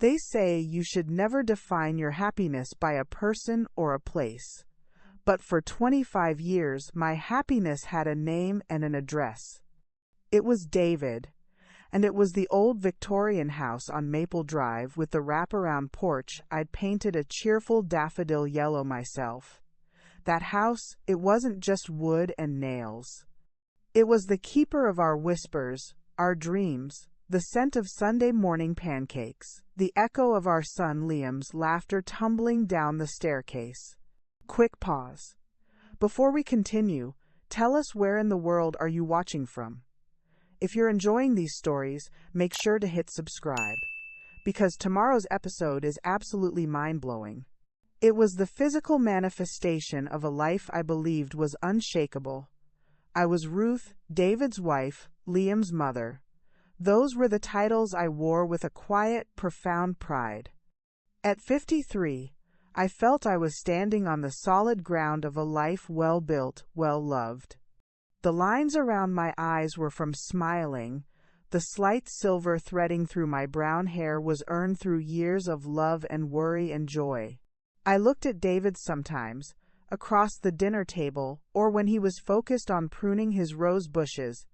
They say you should never define your happiness by a person or a place. But for 25 years, my happiness had a name and an address. It was David, and it was the old Victorian house on Maple Drive with the wraparound porch I'd painted a cheerful daffodil yellow myself. That house, it wasn't just wood and nails. It was the keeper of our whispers, our dreams, the scent of Sunday morning pancakes, the echo of our son Liam's laughter tumbling down the staircase. Quick pause. Before we continue, tell us where in the world are you watching from? If you're enjoying these stories, make sure to hit subscribe, because tomorrow's episode is absolutely mind-blowing. It was the physical manifestation of a life I believed was unshakable. I was Ruth, David's wife, Liam's mother. Those were the titles I wore with a quiet, profound pride. At 53, I felt I was standing on the solid ground of a life well-built, well-loved. The lines around my eyes were from smiling. The slight silver threading through my brown hair was earned through years of love and worry and joy. I looked at David sometimes, across the dinner table, or when he was focused on pruning his rose bushes,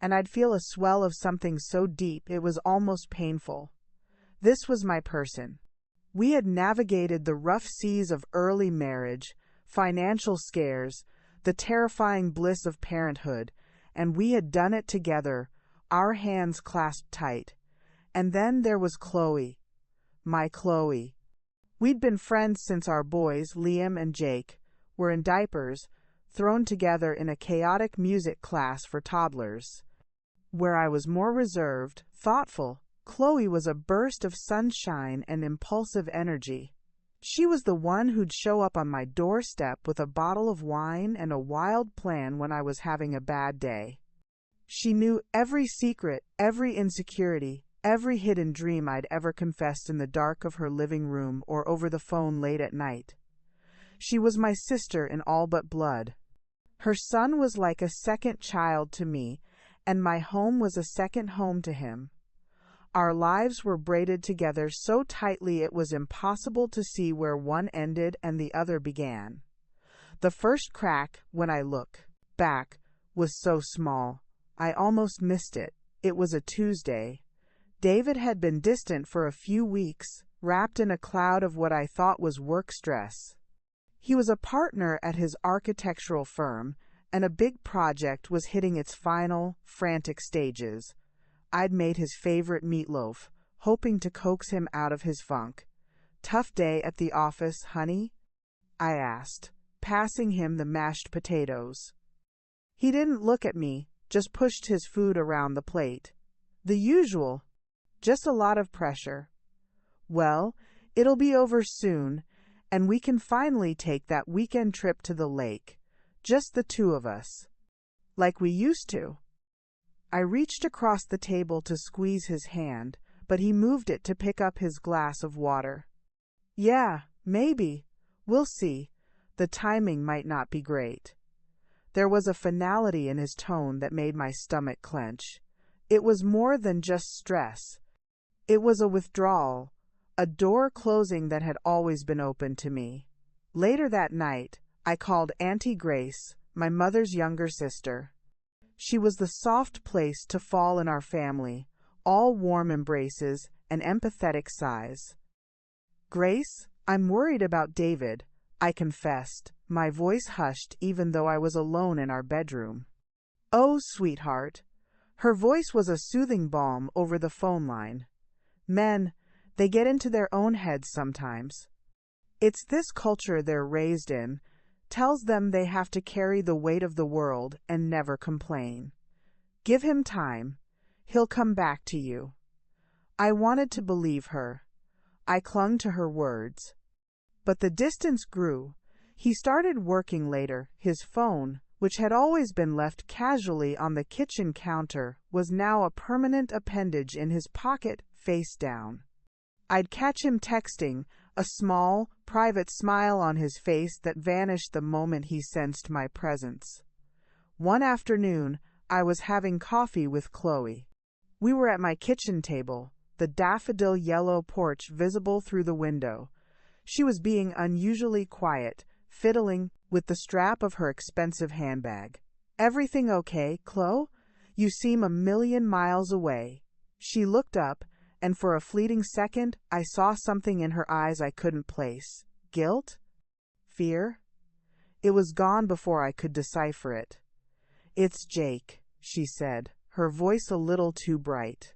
and I'd feel a swell of something so deep it was almost painful. This was my person. We had navigated the rough seas of early marriage, financial scares, the terrifying bliss of parenthood, and we had done it together, our hands clasped tight. And then there was Chloe. My Chloe. We'd been friends since our boys, Liam and Jake, were in diapers, thrown together in a chaotic music class for toddlers. Where I was more reserved, thoughtful, Chloe was a burst of sunshine and impulsive energy. She was the one who'd show up on my doorstep with a bottle of wine and a wild plan when I was having a bad day. She knew every secret, every insecurity, every hidden dream I'd ever confessed in the dark of her living room or over the phone late at night. She was my sister in all but blood. Her son was like a second child to me, and my home was a second home to him. Our lives were braided together so tightly it was impossible to see where one ended and the other began. The first crack, when I look back, was so small, I almost missed it. It was a Tuesday. David had been distant for a few weeks, wrapped in a cloud of what I thought was work stress. He was a partner at his architectural firm, and a big project was hitting its final, frantic stages. I'd made his favorite meatloaf, hoping to coax him out of his funk. "Tough day at the office, honey?" I asked, passing him the mashed potatoes. He didn't look at me, just pushed his food around the plate. "The usual. Just a lot of pressure." "Well, it'll be over soon, and we can finally take that weekend trip to the lake. Just the two of us. Like we used to." I reached across the table to squeeze his hand, but he moved it to pick up his glass of water. "Yeah, maybe. We'll see. The timing might not be great." There was a finality in his tone that made my stomach clench. It was more than just stress. It was a withdrawal, a door closing that had always been open to me. Later that night, I called Auntie Grace, my mother's younger sister. She was the soft place to fall in our family, all warm embraces and empathetic sighs. "Grace, I'm worried about David," I confessed, my voice hushed even though I was alone in our bedroom. "Oh, sweetheart." Her voice was a soothing balm over the phone line. "Men, they get into their own heads sometimes. It's this culture they're raised in, tells them they have to carry the weight of the world and never complain. Give him time. He'll come back to you." I wanted to believe her. I clung to her words. But the distance grew. He started working later. His phone, which had always been left casually on the kitchen counter, was now a permanent appendage in his pocket, face down. I'd catch him texting, a small, private smile on his face that vanished the moment he sensed my presence. One afternoon, I was having coffee with Chloe. We were at my kitchen table, the daffodil yellow porch visible through the window. She was being unusually quiet, fiddling with the strap of her expensive handbag. "Everything okay, Chloe? You seem a million miles away." She looked up, and for a fleeting second I saw something in her eyes I couldn't place. Guilt? Fear? It was gone before I could decipher it. "It's Jake," she said, her voice a little too bright.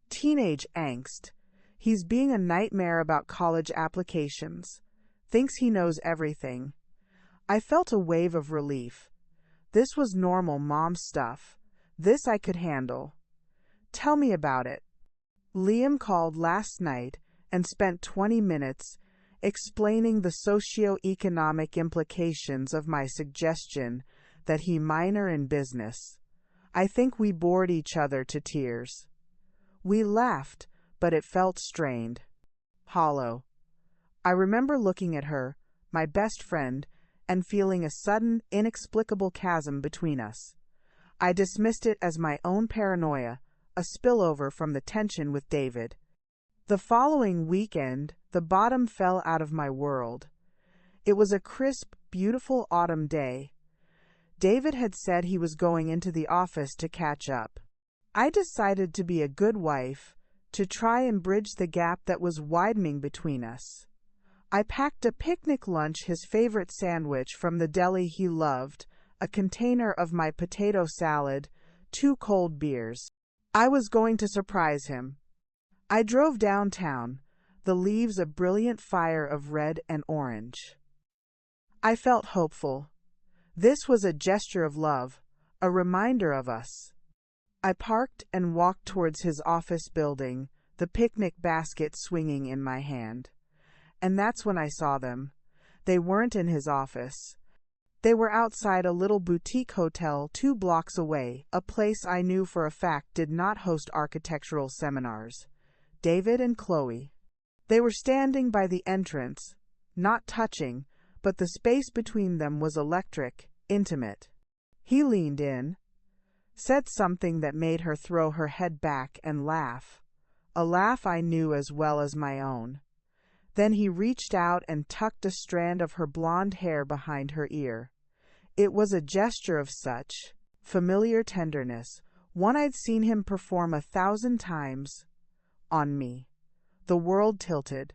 "Teenage angst. He's being a nightmare about college applications. Thinks he knows everything." I felt a wave of relief. This was normal mom stuff. This I could handle. "Tell me about it." "Liam called last night and spent 20 minutes explaining the socio-economic implications of my suggestion that he minor in business. I think we bored each other to tears." We laughed, but it felt strained, hollow. I remember looking at her, my best friend, and feeling a sudden, inexplicable chasm between us. I dismissed it as my own paranoia, a spillover from the tension with David. The following weekend, the bottom fell out of my world. It was a crisp, beautiful autumn day. David had said he was going into the office to catch up. I decided to be a good wife, to try and bridge the gap that was widening between us. I packed a picnic lunch, his favorite sandwich from the deli he loved, a container of my potato salad, 2 cold beers. I was going to surprise him. I drove downtown, the leaves a brilliant fire of red and orange. I felt hopeful. This was a gesture of love, a reminder of us. I parked and walked towards his office building, the picnic basket swinging in my hand. And that's when I saw them. They weren't in his office. They were outside a little boutique hotel 2 blocks away, a place I knew for a fact did not host architectural seminars. David and Chloe. They were standing by the entrance, not touching, but the space between them was electric, intimate. He leaned in, said something that made her throw her head back and laugh, a laugh I knew as well as my own. Then he reached out and tucked a strand of her blonde hair behind her ear. It was a gesture of such familiar tenderness, one I'd seen him perform 1,000 times on me. The world tilted.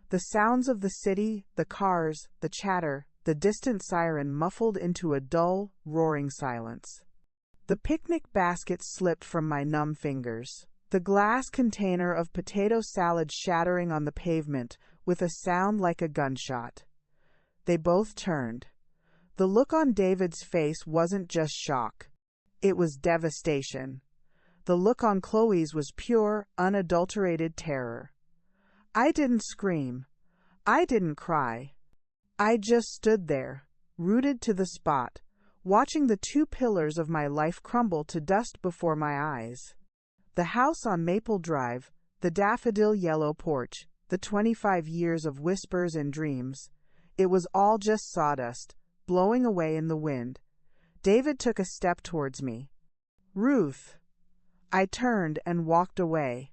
The sounds of the city, the cars, the chatter, the distant siren muffled into a dull, roaring silence. The picnic basket slipped from my numb fingers, the glass container of potato salad shattering on the pavement with a sound like a gunshot. They both turned. The look on David's face wasn't just shock. It was devastation. The look on Chloe's was pure, unadulterated terror. I didn't scream. I didn't cry. I just stood there, rooted to the spot, watching the 2 pillars of my life crumble to dust before my eyes. The house on Maple Drive, the daffodil yellow porch, the 25 years of whispers and dreams. It was all just sawdust, blowing away in the wind. David took a step towards me. "Ruth." I turned and walked away.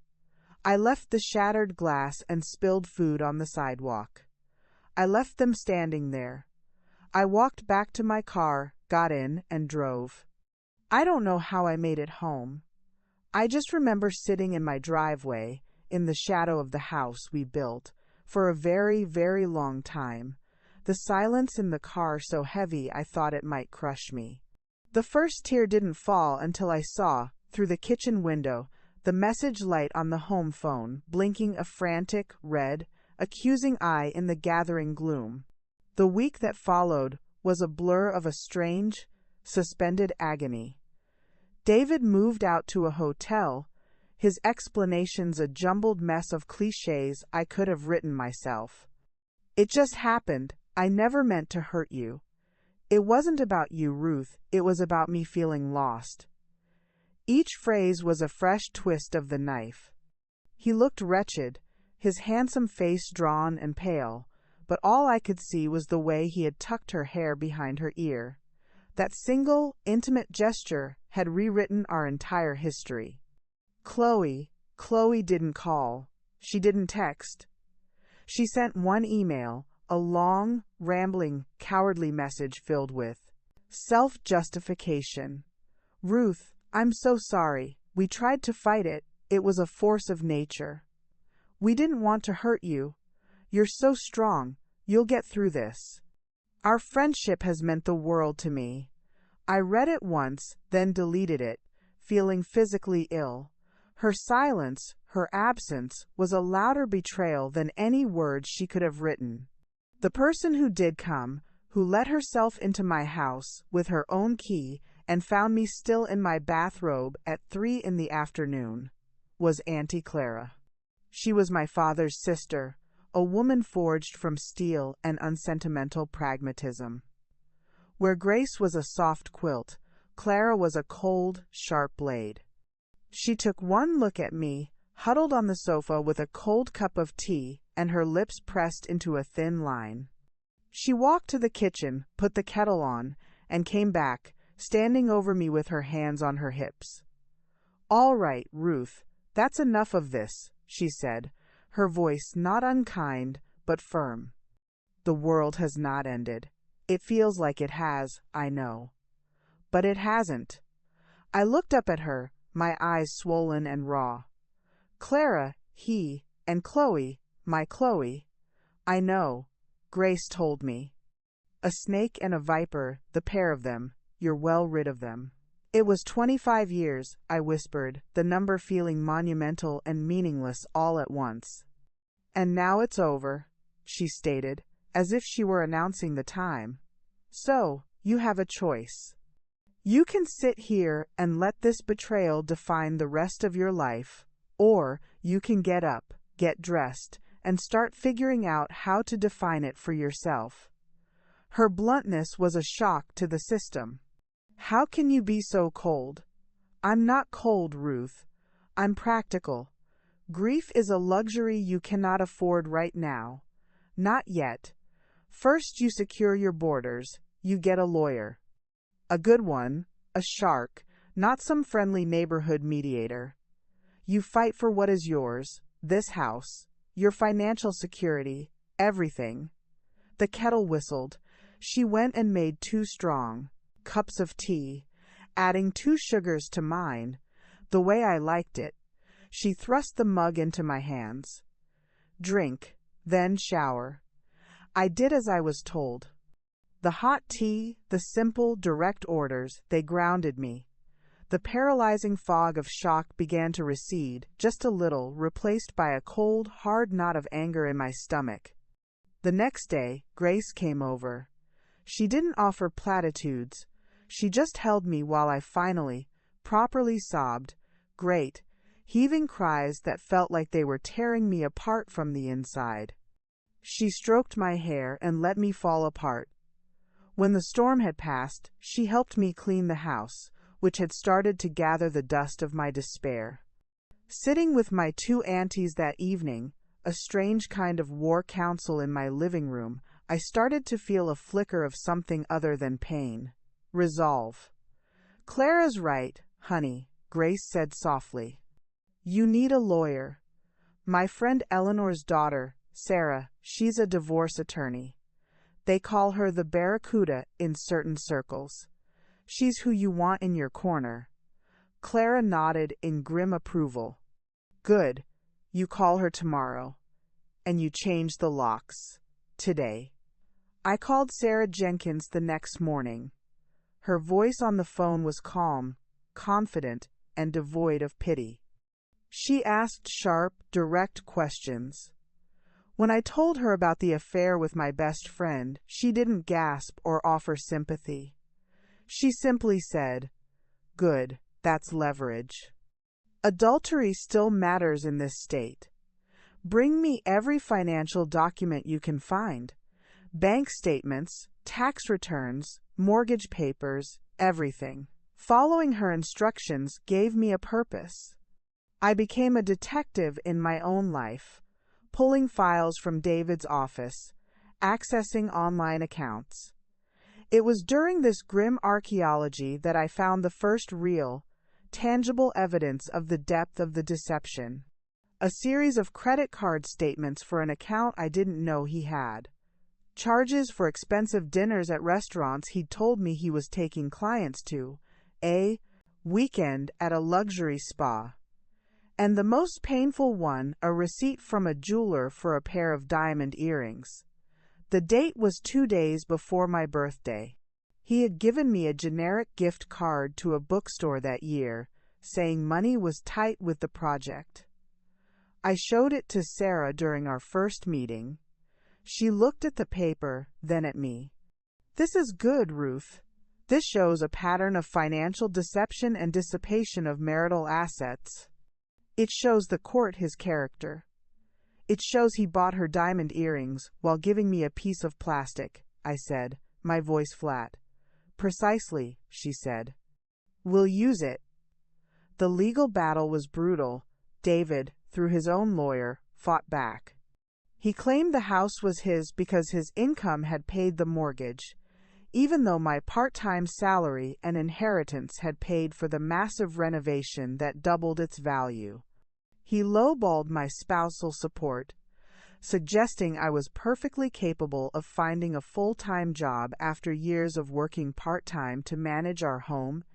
I left the shattered glass and spilled food on the sidewalk. I left them standing there. I walked back to my car, got in, and drove. I don't know how I made it home. I just remember sitting in my driveway, in the shadow of the house we built, for a very, very long time, the silence in the car so heavy I thought it might crush me. The first tear didn't fall until I saw, through the kitchen window, the message light on the home phone, blinking a frantic, red, accusing eye in the gathering gloom. The week that followed was a blur of a strange, suspended agony. David moved out to a hotel, his explanations a jumbled mess of cliches I could have written myself. "It just happened. I never meant to hurt you. It wasn't about you, Ruth. It was about me feeling lost." Each phrase was a fresh twist of the knife. He looked wretched, his handsome face drawn and pale, but all I could see was the way he had tucked her hair behind her ear. That single, intimate gesture had rewritten our entire history. Chloe, Chloe didn't call. She didn't text. She sent one email, a long, rambling, cowardly message filled with self-justification. Ruth, I'm so sorry. We tried to fight it. It was a force of nature. We didn't want to hurt you. You're so strong. You'll get through this. Our friendship has meant the world to me. I read it once, then deleted it, feeling physically ill. Her silence, her absence, was a louder betrayal than any words she could have written. The person who did come, who let herself into my house with her own key and found me still in my bathrobe at 3 in the afternoon, was Auntie Clara. She was my father's sister, a woman forged from steel and unsentimental pragmatism. Where Grace was a soft quilt, Clara was a cold, sharp blade. She took one look at me, huddled on the sofa with a cold cup of tea and her lips pressed into a thin line. She walked to the kitchen, put the kettle on, and came back, standing over me with her hands on her hips. "All right, Ruth, that's enough of this," she said, her voice not unkind, but firm. "The world has not ended. It feels like it has, I know. But it hasn't." I looked up at her, my eyes swollen and raw. "Clara, he, and Chloe, my Chloe. I know. Grace told me. A snake and a viper, the pair of them. You're well rid of them." "It was 25 years, I whispered, the number feeling monumental and meaningless all at once. "And now it's over," she stated, as if she were announcing the time. "So, you have a choice. You can sit here and let this betrayal define the rest of your life, or you can get up, get dressed, and start figuring out how to define it for yourself." Her bluntness was a shock to the system. "How can you be so cold?" "I'm not cold, Ruth. I'm practical. Grief is a luxury you cannot afford right now. Not yet. First you secure your borders, you get a lawyer. A good one, a shark, not some friendly neighborhood mediator. You fight for what is yours, this house, your financial security, everything." The kettle whistled. She went and made 2 strong cups of tea, adding 2 sugars to mine, the way I liked it. She thrust the mug into my hands. "Drink, then shower." I did as I was told. The hot tea, the simple, direct orders, they grounded me. The paralyzing fog of shock began to recede, just a little, replaced by a cold, hard knot of anger in my stomach. The next day, Grace came over. She didn't offer platitudes. She just held me while I finally, properly sobbed, great, heaving cries that felt like they were tearing me apart from the inside. She stroked my hair and let me fall apart. When the storm had passed, she helped me clean the house, which had started to gather the dust of my despair. Sitting with my 2 aunties that evening, a strange kind of war council in my living room, I started to feel a flicker of something other than pain. Resolve. "Clara's right, honey," Grace said softly. "You need a lawyer. My friend Eleanor's daughter, Sarah, she's a divorce attorney. They call her the Barracuda in certain circles. She's who you want in your corner." Clara nodded in grim approval. "Good. You call her tomorrow. And you change the locks. Today." I called Sarah Jenkins the next morning. Her voice on the phone was calm, confident, and devoid of pity. She asked sharp, direct questions. When I told her about the affair with my best friend, she didn't gasp or offer sympathy. She simply said, "Good, that's leverage. Adultery still matters in this state. Bring me every financial document you can find. Bank statements, tax returns, mortgage papers, everything." Following her instructions gave me a purpose. I became a detective in my own life, pulling files from David's office, accessing online accounts. It was during this grim archaeology that I found the first real, tangible evidence of the depth of the deception. A series of credit card statements for an account I didn't know he had. Charges for expensive dinners at restaurants he'd told me he was taking clients to. A weekend at a luxury spa. And the most painful one, a receipt from a jeweler for a pair of diamond earrings. The date was 2 days before my birthday. He had given me a generic gift card to a bookstore that year, saying money was tight with the project. I showed it to Sarah during our first meeting. She looked at the paper, then at me. "This is good, Ruth. This shows a pattern of financial deception and dissipation of marital assets. It shows the court his character. It shows he bought her diamond earrings while giving me a piece of plastic," I said, my voice flat. "Precisely," she said. "We'll use it." The legal battle was brutal. David, through his own lawyer, fought back. He claimed the house was his because his income had paid the mortgage, even though my part-time salary and inheritance had paid for the massive renovation that doubled its value. He lowballed my spousal support, suggesting I was perfectly capable of finding a full-time job after years of working part-time to manage our home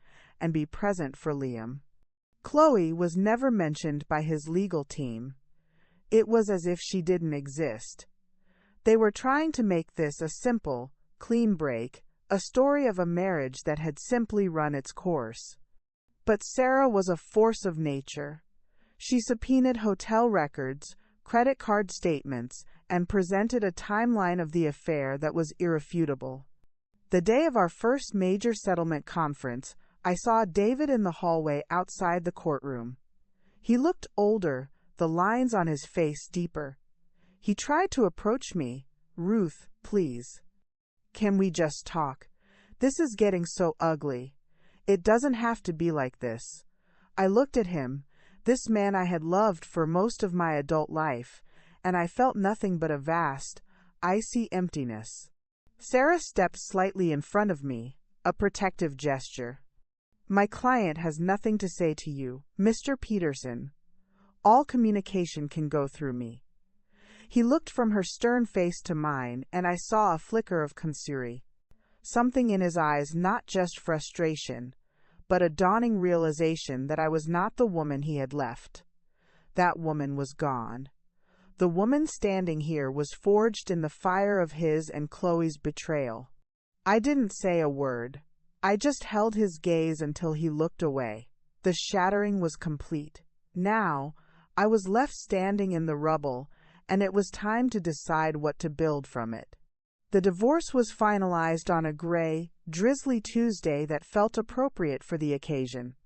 and be present for Liam. Chloe was never mentioned by his legal team. It was as if she didn't exist. They were trying to make this a simple, clean break, a story of a marriage that had simply run its course. But Sarah was a force of nature. She subpoenaed hotel records, credit card statements, and presented a timeline of the affair that was irrefutable. The day of our first major settlement conference, I saw David in the hallway outside the courtroom. He looked older, the lines on his face deeper. He tried to approach me. "Ruth, please. Can we just talk? This is getting so ugly. It doesn't have to be like this." I looked at him, this man I had loved for most of my adult life, and I felt nothing but a vast, icy emptiness. Sarah stepped slightly in front of me, a protective gesture. "My client has nothing to say to you, Mr. Peterson. All communication can go through me." He looked from her stern face to mine, and I saw a flicker of concern. Something in his eyes, not just frustration, but a dawning realization that I was not the woman he had left. That woman was gone. The woman standing here was forged in the fire of his and Chloe's betrayal. I didn't say a word. I just held his gaze until he looked away. The shattering was complete. Now, I was left standing in the rubble, and it was time to decide what to build from it. The divorce was finalized on a gray, drizzly Tuesday that felt appropriate for the occasion.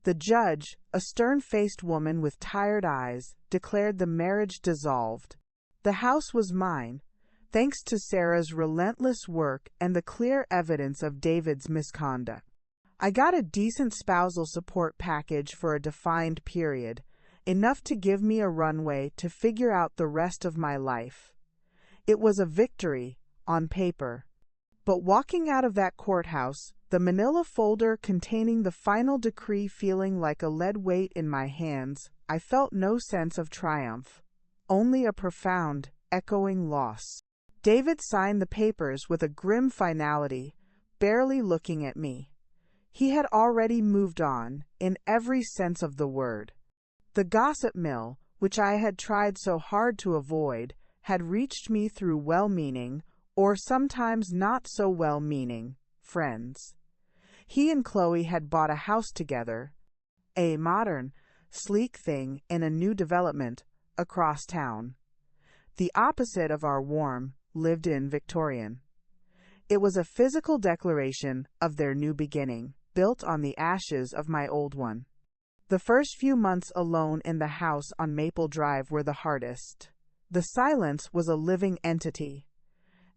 The judge, a stern-faced woman with tired eyes, declared the marriage dissolved. The house was mine, thanks to Sarah's relentless work and the clear evidence of David's misconduct. I got a decent spousal support package for a defined period, enough to give me a runway to figure out the rest of my life. It was a victory, on paper. But walking out of that courthouse, the manila folder containing the final decree feeling like a lead weight in my hands, I felt no sense of triumph, only a profound, echoing loss. David signed the papers with a grim finality, barely looking at me. He had already moved on, in every sense of the word. The gossip mill, which I had tried so hard to avoid, had reached me through well-meaning, or sometimes not so well-meaning, friends. He and Chloe had bought a house together, a modern, sleek thing in a new development, across town. The opposite of our warm, lived-in Victorian. It was a physical declaration of their new beginning, built on the ashes of my old one. The first few months alone in the house on Maple Drive were the hardest. The silence was a living entity.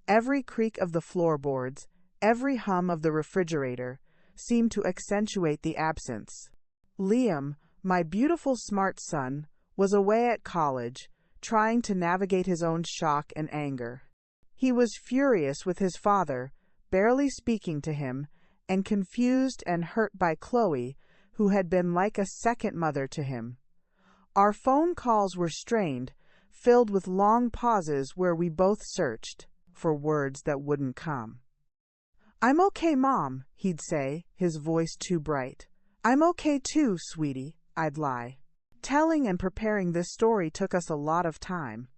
Every creak of the floorboards, every hum of the refrigerator, seemed to accentuate the absence. Liam, my beautiful smart son, was away at college, trying to navigate his own shock and anger. He was furious with his father, barely speaking to him, and confused and hurt by Chloe, who had been like a second mother to him. Our phone calls were strained, filled with long pauses where we both searched for words that wouldn't come. "I'm okay, Mom," he'd say, his voice too bright. "I'm okay too, sweetie," I'd lie. Telling and preparing this story took us a lot of time.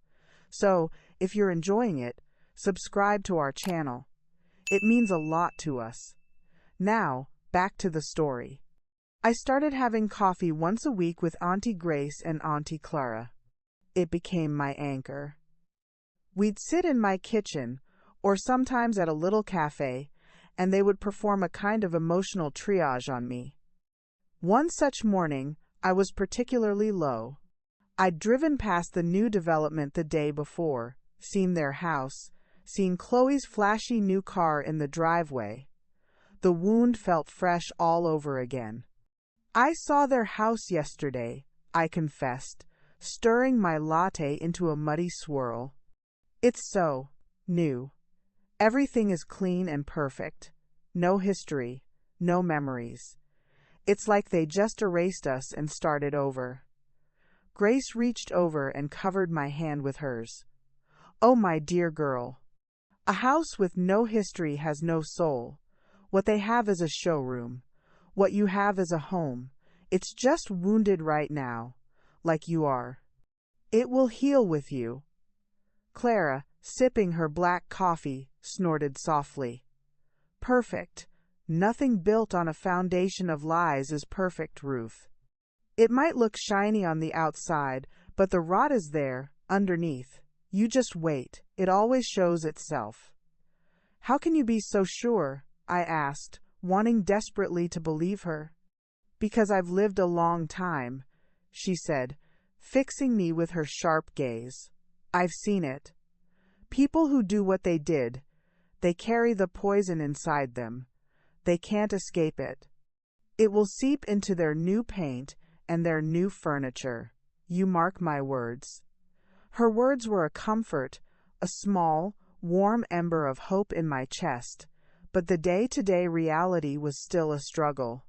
So, if you're enjoying it, subscribe to our channel. It means a lot to us. Now, back to the story. I started having coffee once a week with Auntie Grace and Auntie Clara. It became my anchor. We'd sit in my kitchen, or sometimes at a little cafe, and they would perform a kind of emotional triage on me. One such morning, I was particularly low. I'd driven past the new development the day before, seen their house, seen Chloe's flashy new car in the driveway. The wound felt fresh all over again. "I saw their house yesterday," I confessed, stirring my latte into a muddy swirl. "It's so new. Everything is clean and perfect. No history, no memories. It's like they just erased us and started over." Grace reached over and covered my hand with hers. "Oh, my dear girl. A house with no history has no soul. What they have is a showroom. What you have is a home. It's just wounded right now, like you are. It will heal with you." Clara, sipping her black coffee, snorted softly. "Perfect. Nothing built on a foundation of lies is perfect, Ruth. It might look shiny on the outside, but the rot is there, underneath. You just wait. It always shows itself." "How can you be so sure?" I asked, wanting desperately to believe her. "Because I've lived a long time," she said, fixing me with her sharp gaze. "I've seen it. People who do what they did, they carry the poison inside them. They can't escape it. It will seep into their new paint and their new furniture. You mark my words." Her words were a comfort, a small, warm ember of hope in my chest, but the day-to-day reality was still a struggle.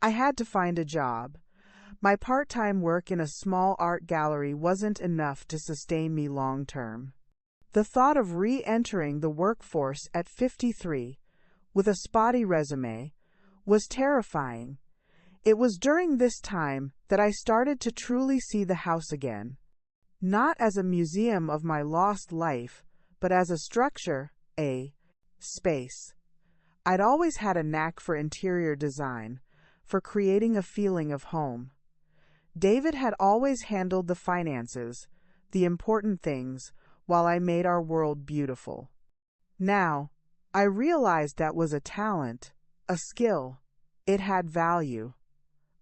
I had to find a job. My part-time work in a small art gallery wasn't enough to sustain me long-term. The thought of re-entering the workforce at 53, with a spotty resume, was terrifying. It was during this time that I started to truly see the house again. Not as a museum of my lost life, but as a structure, a space. I'd always had a knack for interior design, for creating a feeling of home. David had always handled the finances, the important things, while I made our world beautiful. Now, I realized that was a talent, a skill. It had value.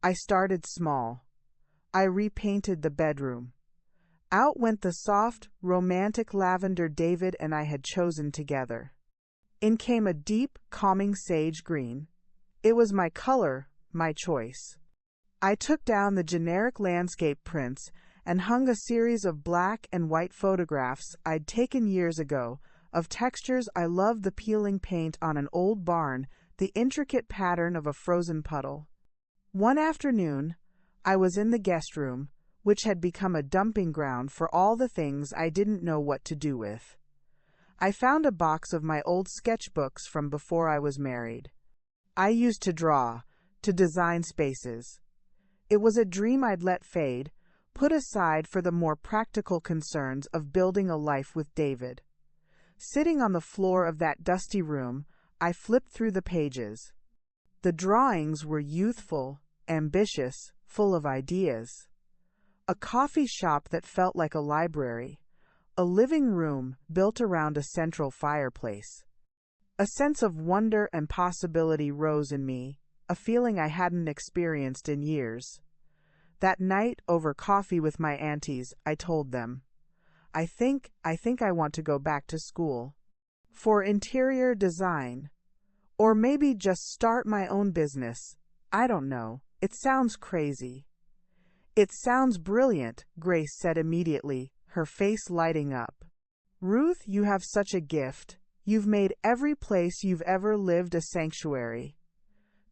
I started small. I repainted the bedroom. Out went the soft, romantic lavender David and I had chosen together. In came a deep, calming sage green. It was my color, my choice. I took down the generic landscape prints and hung a series of black and white photographs I'd taken years ago of textures. I loved the peeling paint on an old barn, the intricate pattern of a frozen puddle. One afternoon, I was in the guest room, which had become a dumping ground for all the things I didn't know what to do with. I found a box of my old sketchbooks from before I was married. I used to draw, to design spaces. It was a dream I'd let fade, put aside for the more practical concerns of building a life with David. Sitting on the floor of that dusty room, I flipped through the pages. The drawings were youthful, ambitious, full of ideas. A coffee shop that felt like a library. A living room built around a central fireplace. A sense of wonder and possibility rose in me, a feeling I hadn't experienced in years. That night, over coffee with my aunties, I told them, I think I want to go back to school. For interior design. Or maybe just start my own business. I don't know. It sounds crazy." "It sounds brilliant," Grace said immediately, her face lighting up. "Ruth, you have such a gift. You've made every place you've ever lived a sanctuary."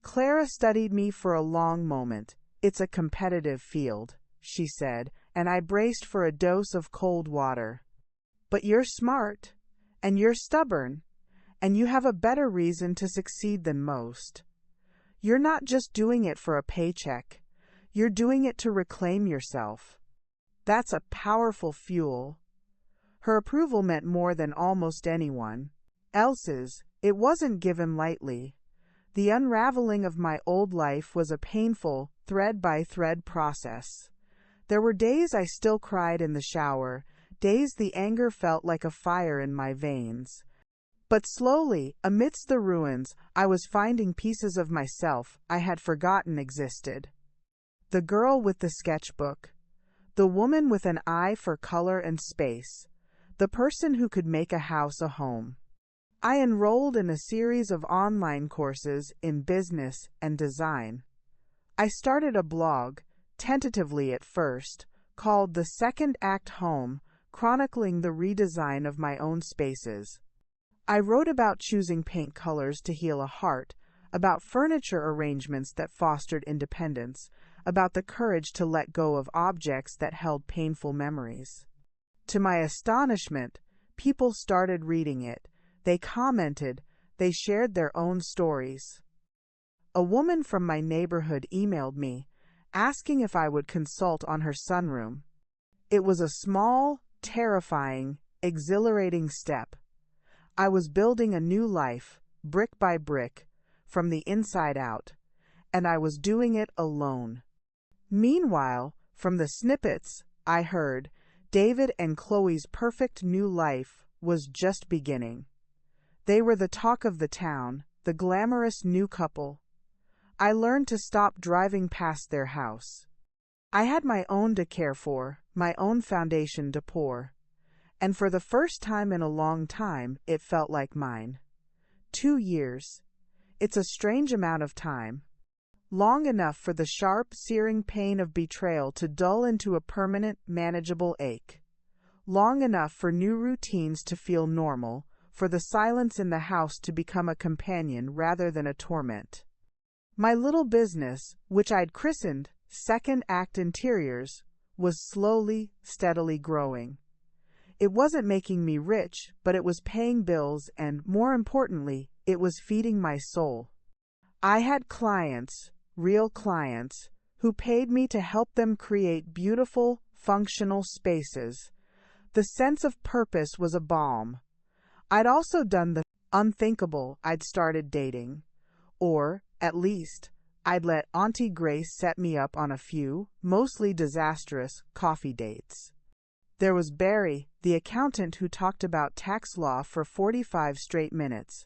Clara studied me for a long moment. "It's a competitive field." she said, and I braced for a dose of cold water. But you're smart, and you're stubborn, and you have a better reason to succeed than most. You're not just doing it for a paycheck. You're doing it to reclaim yourself. That's a powerful fuel. Her approval meant more than almost anyone else's. It wasn't given lightly. The unraveling of my old life was a painful, thread-by-thread process. There were days I still cried in the shower, days the anger felt like a fire in my veins. But slowly, amidst the ruins, I was finding pieces of myself I had forgotten existed. The girl with the sketchbook. The woman with an eye for color and space. The person who could make a house a home. I enrolled in a series of online courses in business and design. I started a blog, tentatively at first, called The Second Act Home, chronicling the redesign of my own spaces. I wrote about choosing paint colors to heal a heart, about furniture arrangements that fostered independence, about the courage to let go of objects that held painful memories. To my astonishment, people started reading it. They commented, they shared their own stories. A woman from my neighborhood emailed me, asking if I would consult on her sunroom. It was a small, terrifying, exhilarating step. I was building a new life, brick by brick, from the inside out, and I was doing it alone. Meanwhile, from the snippets I heard, David and Chloe's perfect new life was just beginning. They were the talk of the town, the glamorous new couple. I learned to stop driving past their house. I had my own to care for, my own foundation to pour. And for the first time in a long time, it felt like mine. 2 years. It's a strange amount of time. Long enough for the sharp, searing pain of betrayal to dull into a permanent, manageable ache. Long enough for new routines to feel normal, for the silence in the house to become a companion rather than a torment. My little business, which I'd christened Second Act Interiors, was slowly, steadily growing. It wasn't making me rich, but it was paying bills and, more importantly, it was feeding my soul. I had clients, real clients, who paid me to help them create beautiful, functional spaces. The sense of purpose was a balm. I'd also done the unthinkable. I'd started dating. Or, at least, I'd let Auntie Grace set me up on a few, mostly disastrous, coffee dates. There was Barry, the accountant who talked about tax law for 45 straight minutes.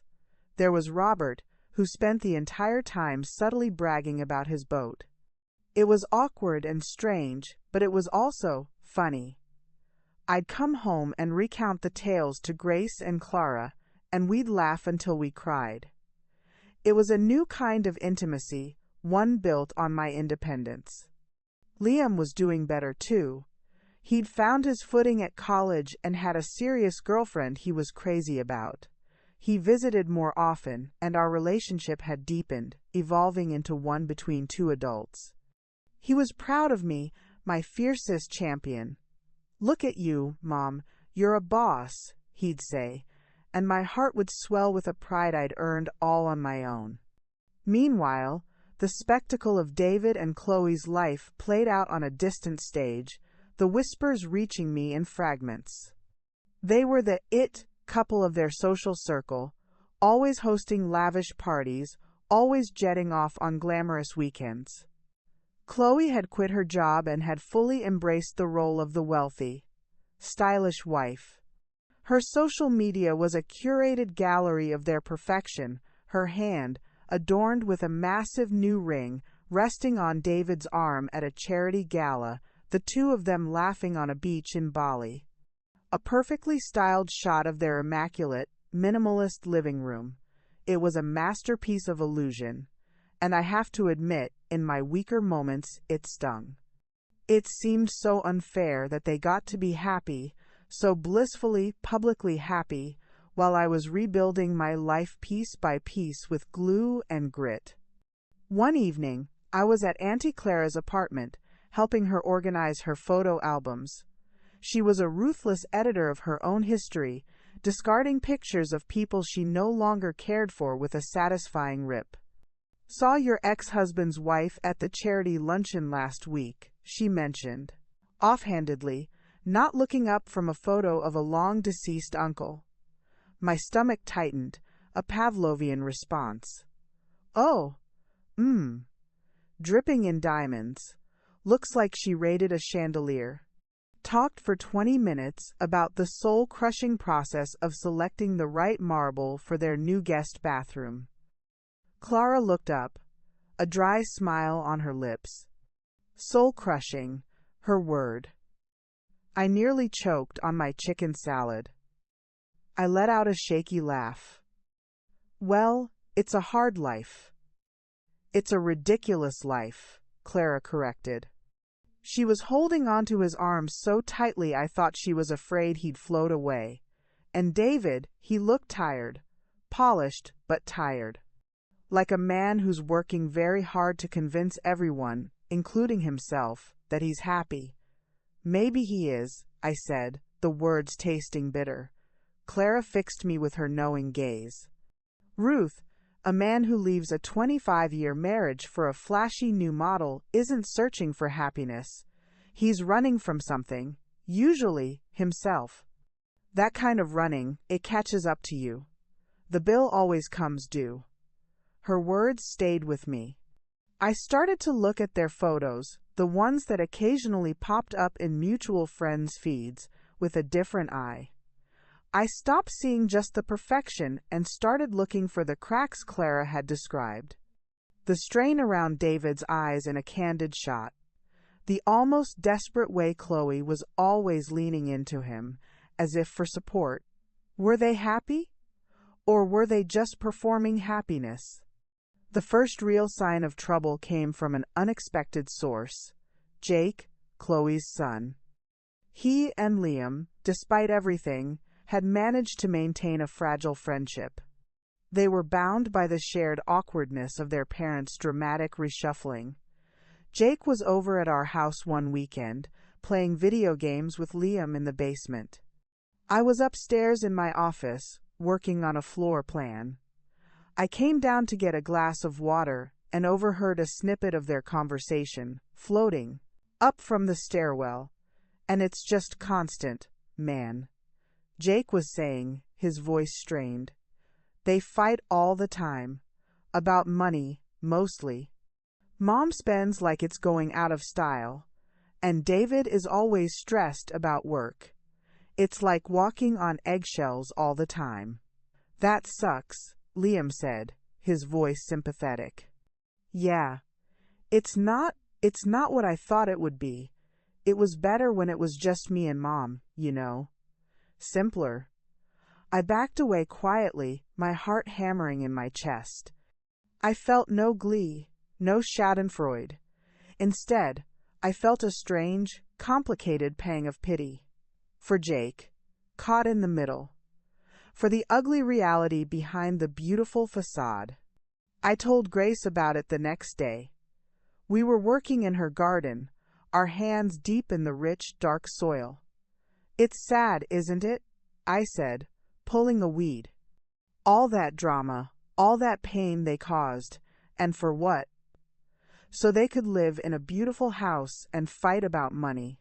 There was Robert, who spent the entire time subtly bragging about his boat. It was awkward and strange, but it was also funny. I'd come home and recount the tales to Grace and Clara, and we'd laugh until we cried. It was a new kind of intimacy, one built on my independence. Liam was doing better too. He'd found his footing at college and had a serious girlfriend he was crazy about. He visited more often, and our relationship had deepened, evolving into one between two adults. He was proud of me, my fiercest champion. "Look at you, Mom, you're a boss," he'd say, and my heart would swell with a pride I'd earned all on my own. Meanwhile, the spectacle of David and Chloe's life played out on a distant stage, the whispers reaching me in fragments. They were the it couple of their social circle, always hosting lavish parties, always jetting off on glamorous weekends. Chloe had quit her job and had fully embraced the role of the wealthy, stylish wife. Her social media was a curated gallery of their perfection, her hand, adorned with a massive new ring, resting on David's arm at a charity gala, the two of them laughing on a beach in Bali. A perfectly styled shot of their immaculate, minimalist living room. It was a masterpiece of illusion, and I have to admit, in my weaker moments, it stung. It seemed so unfair that they got to be happy, so blissfully, publicly happy, while I was rebuilding my life piece by piece with glue and grit. One evening, I was at Auntie Clara's apartment, helping her organize her photo albums. She was a ruthless editor of her own history, discarding pictures of people she no longer cared for with a satisfying rip. "Saw your ex-husband's wife at the charity luncheon last week," she mentioned, offhandedly, not looking up from a photo of a long-deceased uncle. My stomach tightened, a Pavlovian response. "Oh, dripping in diamonds. Looks like she raided a chandelier." Talked for 20 minutes about the soul-crushing process of selecting the right marble for their new guest bathroom. Clara looked up, a dry smile on her lips. Soul-crushing, her word. I nearly choked on my chicken salad. I let out a shaky laugh. "Well, it's a hard life." "It's a ridiculous life," Clara corrected. She was holding onto his arms so tightly I thought she was afraid he'd float away. And David, he looked tired, polished but tired. Like a man who's working very hard to convince everyone, including himself, that he's happy. "Maybe he is," I said, the words tasting bitter. Clara fixed me with her knowing gaze. "Ruth, a man who leaves a 25-year marriage for a flashy new model isn't searching for happiness. He's running from something, usually himself. That kind of running, it catches up to you. The bill always comes due." Her words stayed with me. I started to look at their photos, the ones that occasionally popped up in mutual friends' feeds, with a different eye. I stopped seeing just the perfection and started looking for the cracks Clara had described. The strain around David's eyes in a candid shot. The almost desperate way Chloe was always leaning into him, as if for support. Were they happy? Or were they just performing happiness? The first real sign of trouble came from an unexpected source. Jake, Chloe's son. He and Liam, despite everything, had managed to maintain a fragile friendship. They were bound by the shared awkwardness of their parents' dramatic reshuffling. Jake was over at our house one weekend, playing video games with Liam in the basement. I was upstairs in my office, working on a floor plan. I came down to get a glass of water and overheard a snippet of their conversation, floating up from the stairwell. "And it's just constant, man," Jake was saying, his voice strained. "They fight all the time. About money, mostly. Mom spends like it's going out of style, and David is always stressed about work. It's like walking on eggshells all the time." "That sucks," Liam said, his voice sympathetic. "Yeah. It's not what I thought it would be. It was better when it was just me and Mom, you know. Simpler." I backed away quietly, my heart hammering in my chest. I felt no glee, no schadenfreude. Instead, I felt a strange, complicated pang of pity. For Jake, caught in the middle. For the ugly reality behind the beautiful facade. I told Grace about it the next day. We were working in her garden, our hands deep in the rich, dark soil. "It's sad, isn't it?" I said, pulling a weed. "All that drama, all that pain they caused, and for what? So they could live in a beautiful house and fight about money."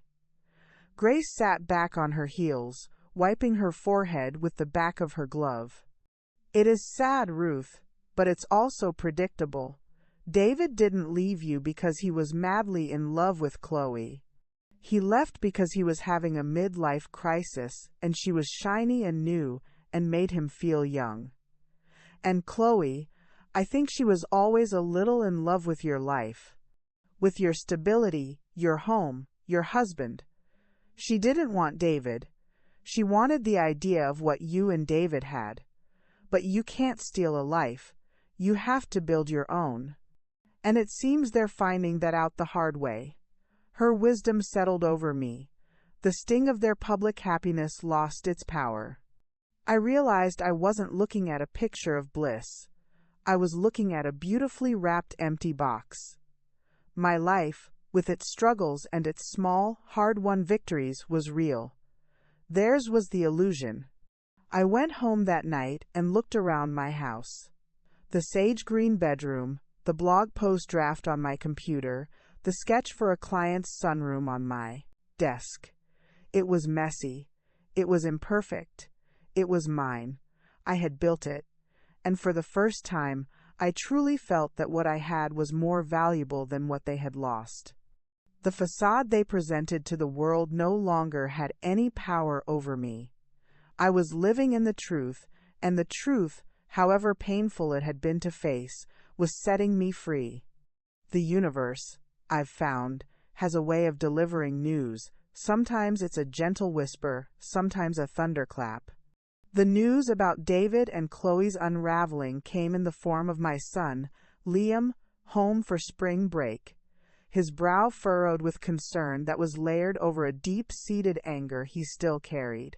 Grace sat back on her heels, wiping her forehead with the back of her glove. "It is sad, Ruth, but it's also predictable. David didn't leave you because he was madly in love with Chloe. He left because he was having a midlife crisis, and she was shiny and new and made him feel young. And Chloe, I think she was always a little in love with your life, with your stability, your home, your husband. She didn't want David. She wanted the idea of what you and David had. But you can't steal a life. You have to build your own. And it seems they're finding that out the hard way." Her wisdom settled over me. The sting of their public happiness lost its power. I realized I wasn't looking at a picture of bliss. I was looking at a beautifully wrapped empty box. My life, with its struggles and its small, hard-won victories, was real. Theirs was the illusion. I went home that night and looked around my house. The sage-green bedroom, the blog post draft on my computer, the sketch for a client's sunroom on my desk. It was messy. It was imperfect. It was mine. I had built it. And for the first time, I truly felt that what I had was more valuable than what they had lost. The facade they presented to the world no longer had any power over me. I was living in the truth, and the truth, however painful it had been to face, was setting me free. The universe, I've found, has a way of delivering news. Sometimes it's a gentle whisper, sometimes a thunderclap. The news about David and Chloe's unraveling came in the form of my son, Liam, home for spring break, his brow furrowed with concern that was layered over a deep-seated anger he still carried.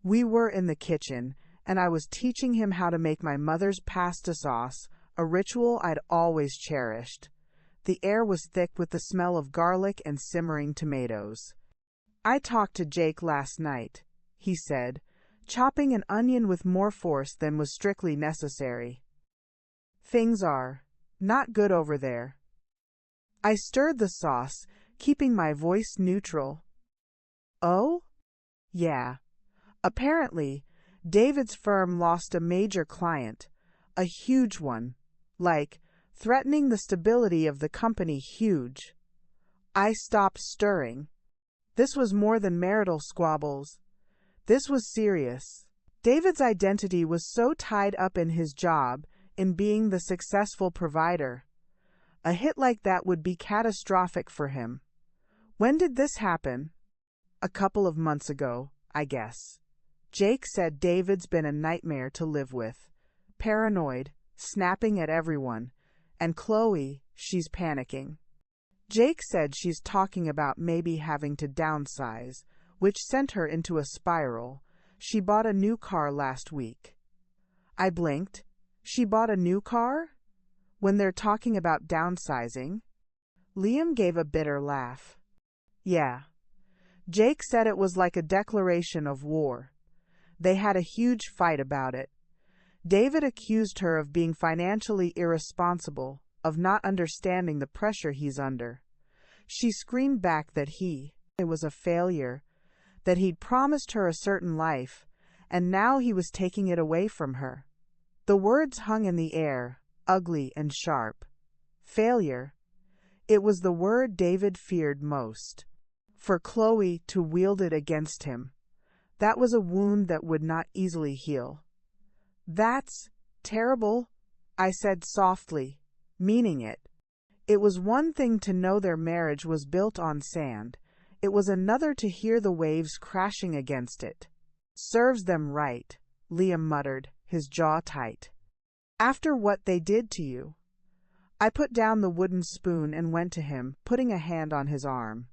We were in the kitchen, and I was teaching him how to make my mother's pasta sauce, a ritual I'd always cherished. The air was thick with the smell of garlic and simmering tomatoes. "I talked to Jake last night," he said, chopping an onion with more force than was strictly necessary. "Things are not good over there." I stirred the sauce, keeping my voice neutral. "Oh? Yeah. Apparently, David's firm lost a major client, a huge one, like, threatening the stability of the company huge." I stopped stirring. This was more than marital squabbles. This was serious. David's identity was so tied up in his job, in being the successful provider. A hit like that would be catastrophic for him. When did this happen? A couple of months ago, I guess. Jake said David's been a nightmare to live with. Paranoid, snapping at everyone. And Chloe, she's panicking. Jake said she's talking about maybe having to downsize, which sent her into a spiral. She bought a new car last week. I blinked. She bought a new car? When they're talking about downsizing? Liam gave a bitter laugh. Yeah. Jake said it was like a declaration of war. They had a huge fight about it. David accused her of being financially irresponsible, of not understanding the pressure he's under. She screamed back that it was a failure, that he'd promised her a certain life, and now he was taking it away from her. The words hung in the air, ugly and sharp. Failure. It was the word David feared most. For Chloe to wield it against him. That was a wound that would not easily heal. "That's terrible," I said softly, meaning it. It was one thing to know their marriage was built on sand. It was another to hear the waves crashing against it. "Serves them right," Liam muttered, his jaw tight. "After what they did to you." I put down the wooden spoon and went to him, putting a hand on his arm.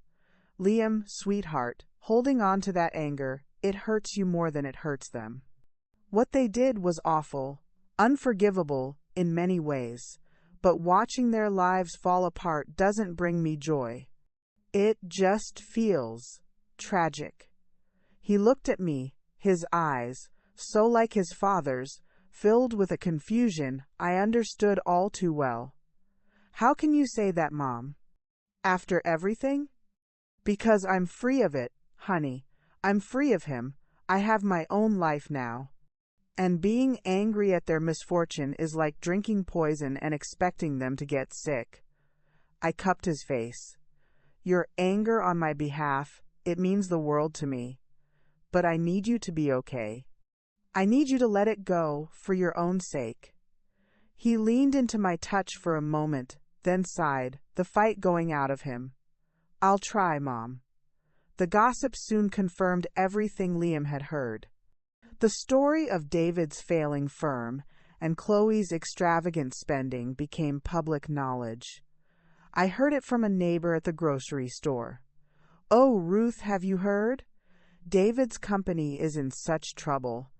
"Liam, sweetheart, holding on to that anger, it hurts you more than it hurts them. What they did was awful, unforgivable in many ways, but watching their lives fall apart doesn't bring me joy. It just feels tragic." He looked at me, his eyes, so like his father's, filled with a confusion I understood all too well. "How can you say that, Mom? After everything?" "Because I'm free of it, honey. I'm free of him. I have my own life now. And being angry at their misfortune is like drinking poison and expecting them to get sick." I cupped his face. "Your anger on my behalf, it means the world to me. But I need you to be okay. I need you to let it go for your own sake." He leaned into my touch for a moment, then sighed, the fight going out of him. "I'll try, Mom." The gossip soon confirmed everything Liam had heard. The story of David's failing firm and Chloe's extravagant spending became public knowledge. I heard it from a neighbor at the grocery store. "Oh, Ruth, have you heard? David's company is in such trouble.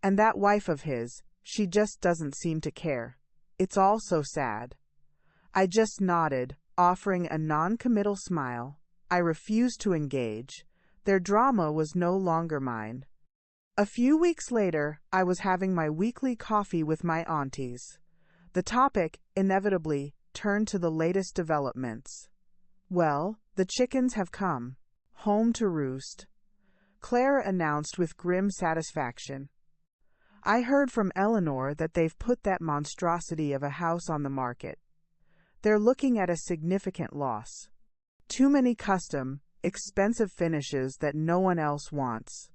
And that wife of his, she just doesn't seem to care. It's all so sad." I just nodded, offering a non-committal smile. I refused to engage. Their drama was no longer mine. A few weeks later, I was having my weekly coffee with my aunties. The topic, inevitably, turned to the latest developments. "Well, the chickens have come home to roost," Clara announced with grim satisfaction. "I heard from Eleanor that they've put that monstrosity of a house on the market. They're looking at a significant loss. Too many custom, expensive finishes that no one else wants."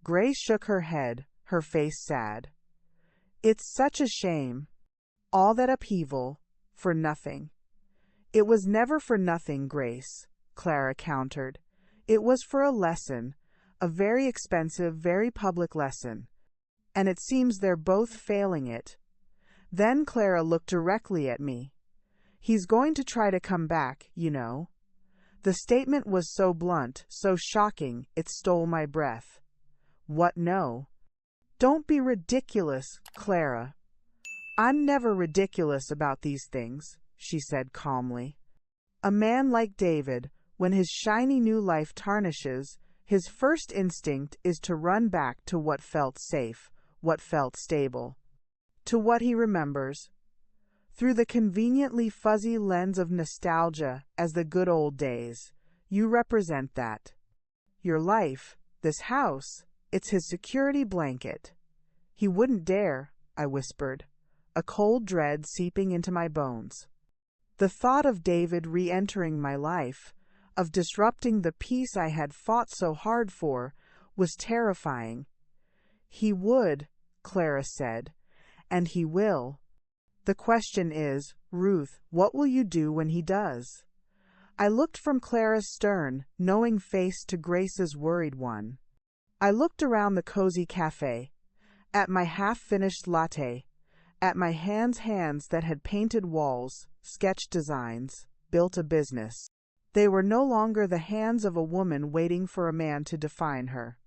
Grace shook her head, her face sad. "It's such a shame. All that upheaval, for nothing." "It was never for nothing, Grace," Clara countered. "It was for a lesson, a very expensive, very public lesson. And it seems they're both failing it." Then Clara looked directly at me. "He's going to try to come back, you know." The statement was so blunt, so shocking, it stole my breath. "What, no?" "Don't be ridiculous, Clara." "I'm never ridiculous about these things," she said calmly. "A man like David, when his shiny new life tarnishes, his first instinct is to run back to what felt safe, what felt stable, to what he remembers, through the conveniently fuzzy lens of nostalgia as the good old days. You represent that. Your life, this house, it's his security blanket." "He wouldn't dare," I whispered, a cold dread seeping into my bones. The thought of David re-entering my life, of disrupting the peace I had fought so hard for, was terrifying. "He would," Clara said, "and he will. The question is, Ruth, what will you do when he does?" I looked from Clara's stern, knowing face to Grace's worried one. I looked around the cozy cafe, at my half-finished latte, at my hands that had painted walls, sketched designs, built a business. They were no longer the hands of a woman waiting for a man to define her.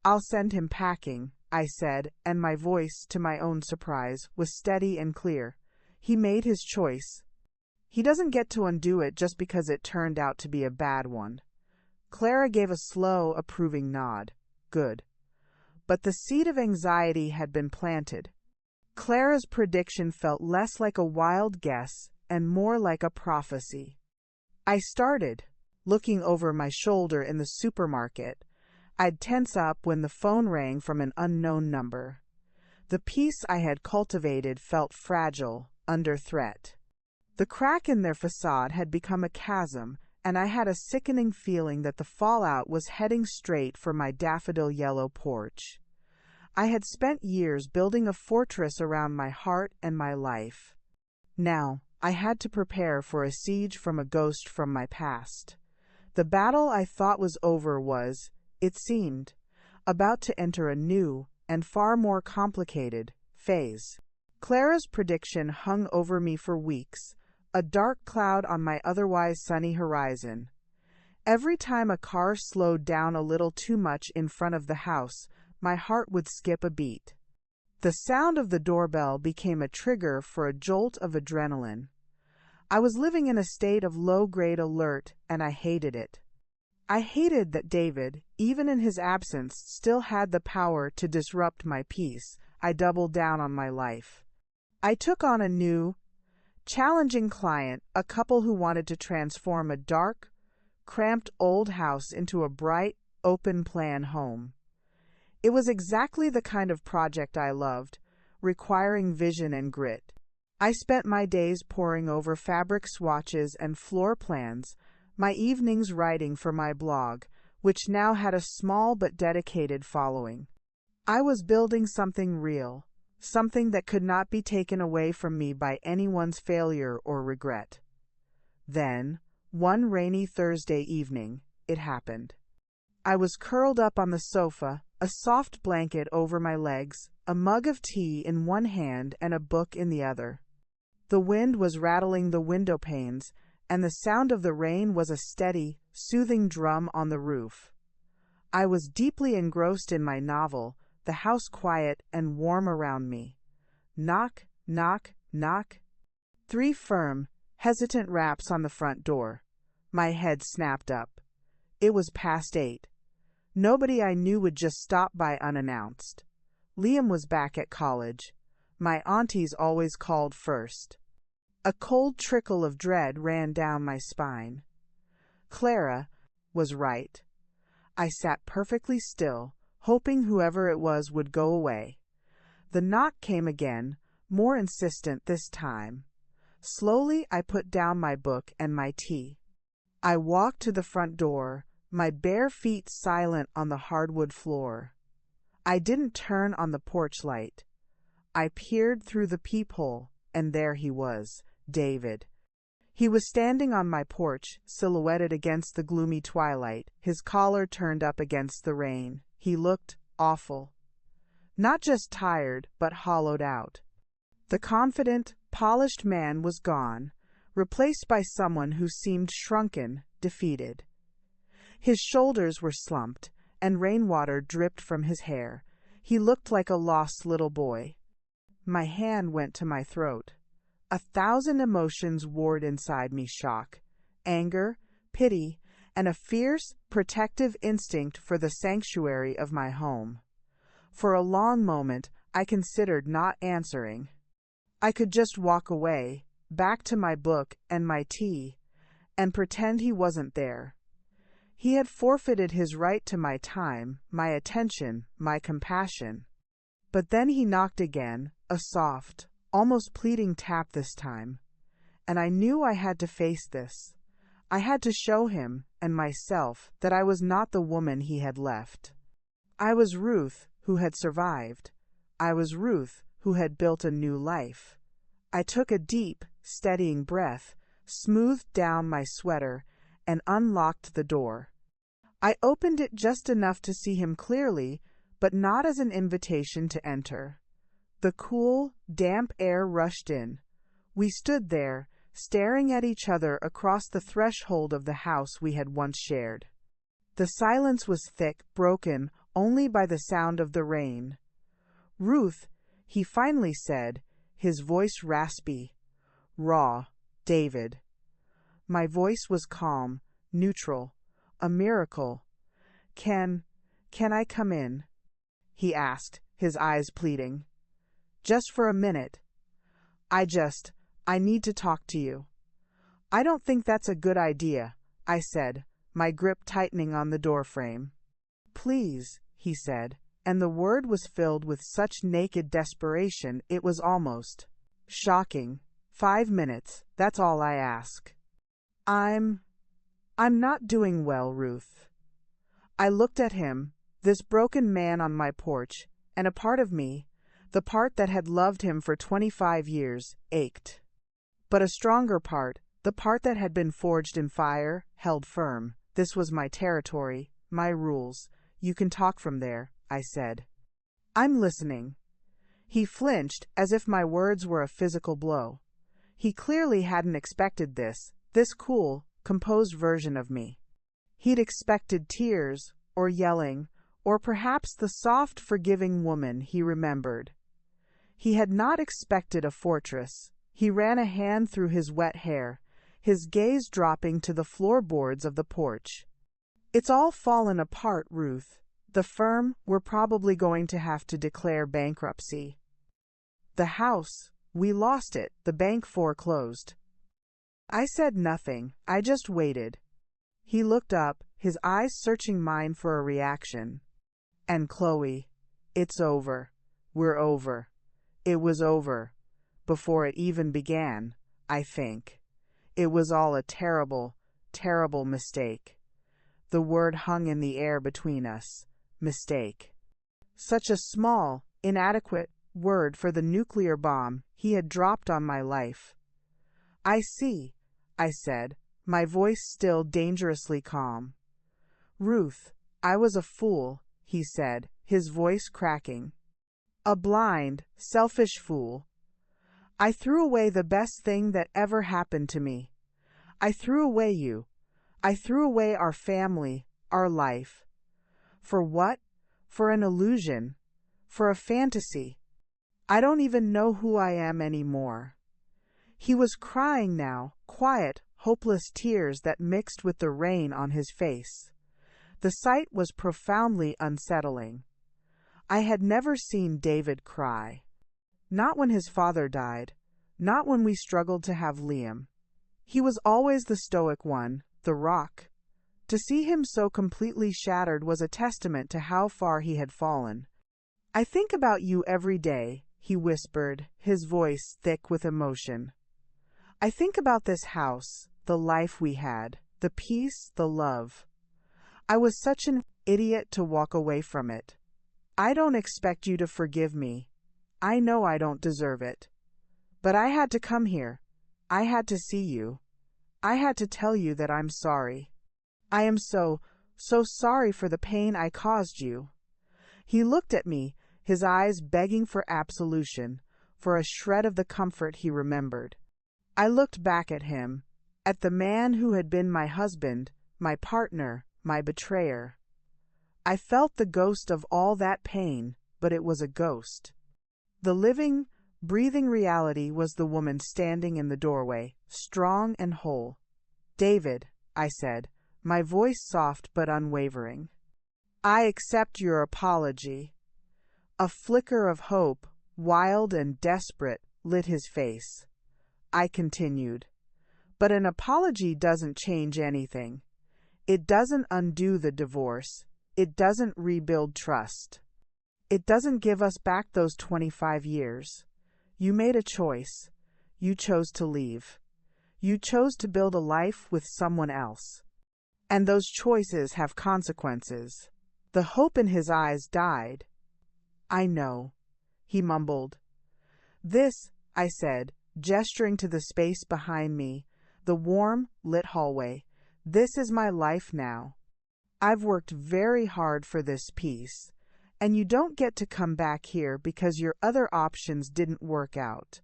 "I'll send him packing," I said, and my voice, to my own surprise, was steady and clear. "He made his choice. He doesn't get to undo it just because it turned out to be a bad one." Clara gave a slow, approving nod. "Good." But the seed of anxiety had been planted. Clara's prediction felt less like a wild guess and more like a prophecy. I started, looking over my shoulder in the supermarket. I'd tense up when the phone rang from an unknown number. The peace I had cultivated felt fragile, under threat. The crack in their facade had become a chasm, and I had a sickening feeling that the fallout was heading straight for my daffodil yellow porch. I had spent years building a fortress around my heart and my life. Now, I had to prepare for a siege from a ghost from my past. The battle I thought was over was, it seemed, about to enter a new, and far more complicated, phase. Clara's prediction hung over me for weeks, a dark cloud on my otherwise sunny horizon. Every time a car slowed down a little too much in front of the house, my heart would skip a beat. The sound of the doorbell became a trigger for a jolt of adrenaline. I was living in a state of low-grade alert, and I hated it. I hated that David, even in his absence, still had the power to disrupt my peace. I doubled down on my life. I took on a new, challenging client, a couple who wanted to transform a dark, cramped old house into a bright, open-plan home. It was exactly the kind of project I loved, requiring vision and grit. I spent my days poring over fabric swatches and floor plans, my evenings writing for my blog, which now had a small but dedicated following. I was building something real, something that could not be taken away from me by anyone's failure or regret. Then, one rainy Thursday evening, it happened. I was curled up on the sofa, a soft blanket over my legs, a mug of tea in one hand and a book in the other. The wind was rattling the window panes, and the sound of the rain was a steady, soothing drum on the roof. I was deeply engrossed in my novel, the house quiet and warm around me. Knock, knock, knock. 3 firm, Hesitant raps on the front door. My head snapped up. It was past 8. Nobody I knew would just stop by unannounced. Liam was back at college. My aunties always called first. A cold trickle of dread ran down my spine. Clara was right. I sat perfectly still, hoping whoever it was would go away. The knock came again, more insistent this time. Slowly I put down my book and my tea. I walked to the front door, my bare feet silent on the hardwood floor. I didn't turn on the porch light. I peered through the peephole, and there he was, David. He was standing on my porch, silhouetted against the gloomy twilight, his collar turned up against the rain. He looked awful. Not just tired, but hollowed out. The confident, polished man was gone, replaced by someone who seemed shrunken, defeated. His shoulders were slumped, and rainwater dripped from his hair. He looked like a lost little boy. My hand went to my throat. 1,000 emotions warred inside me: shock, anger, pity, and a fierce, protective instinct for the sanctuary of my home. For a long moment, I considered not answering. I could just walk away, back to my book and my tea, and pretend he wasn't there. He had forfeited his right to my time, my attention, my compassion. But then he knocked again, a soft, almost pleading tap this time, and I knew I had to face this. I had to show him, and myself, that I was not the woman he had left. I was Ruth, who had survived. I was Ruth, who had built a new life. I took a deep, steadying breath, smoothed down my sweater, and unlocked the door. I opened it just enough to see him clearly, but not as an invitation to enter. The cool, damp air rushed in. We stood there, staring at each other across the threshold of the house we had once shared. The silence was thick, broken only by the sound of the rain. "Ruth," he finally said, his voice raspy, raw. "David." My voice was calm, neutral, a miracle. Can I come in?" he asked, his eyes pleading. "Just for a minute. I need to talk to you." "I don't think that's a good idea," I said, my grip tightening on the doorframe. "Please," he said, and the word was filled with such naked desperation it was almost shocking. 5 minutes, that's all I ask. I'm not doing well, Ruth." I looked at him, this broken man on my porch, and a part of me, the part that had loved him for 25 years, ached. But a stronger part, the part that had been forged in fire, held firm. This was my territory, my rules. "You can talk from there," I said. "I'm listening." He flinched as if my words were a physical blow. He clearly hadn't expected this cool, composed version of me. He'd expected tears, or yelling, or perhaps the soft, forgiving woman he remembered. He had not expected a fortress. He ran a hand through his wet hair, his gaze dropping to the floorboards of the porch. "It's all fallen apart, Ruth. The firm, we're probably going to have to declare bankruptcy. The house, we lost it, the bank foreclosed." I said nothing, I just waited. He looked up, his eyes searching mine for a reaction. "And Chloe, it's over. We're over. It was over. Before it even began, I think. It was all a terrible, terrible mistake." The word hung in the air between us. Mistake. Such a small, inadequate word for the nuclear bomb he had dropped on my life. "I see," I said, my voice still dangerously calm. "Ruth, I was a fool," he said, his voice cracking. "A blind, selfish fool. I threw away the best thing that ever happened to me. I threw away you. I threw away our family, our life. For what? For an illusion. For a fantasy. I don't even know who I am anymore." He was crying now, quiet, hopeless tears that mixed with the rain on his face. The sight was profoundly unsettling. I had never seen David cry. Not when his father died, not when we struggled to have Liam. He was always the stoic one, the rock. To see him so completely shattered was a testament to how far he had fallen. "I think about you every day," he whispered, his voice thick with emotion. "I think about this house, the life we had, the peace, the love. I was such an idiot to walk away from it. I don't expect you to forgive me. I know I don't deserve it. But I had to come here. I had to see you. I had to tell you that I'm sorry. I am so sorry for the pain I caused you." He looked at me, his eyes begging for absolution, for a shred of the comfort he remembered. I looked back at him, at the man who had been my husband, my partner, my betrayer. I felt the ghost of all that pain, but it was a ghost. The living, breathing reality was the woman standing in the doorway, strong and whole. "David," I said, my voice soft but unwavering. "I accept your apology." A flicker of hope, wild and desperate, lit his face. I continued, "But an apology doesn't change anything. It doesn't undo the divorce. It doesn't rebuild trust. It doesn't give us back those 25 years. You made a choice. You chose to leave. You chose to build a life with someone else. And those choices have consequences." The hope in his eyes died. "I know," he mumbled. "This," I said, gesturing to the space behind me, the warm, lit hallway, "this is my life now. I've worked very hard for this peace, and you don't get to come back here because your other options didn't work out.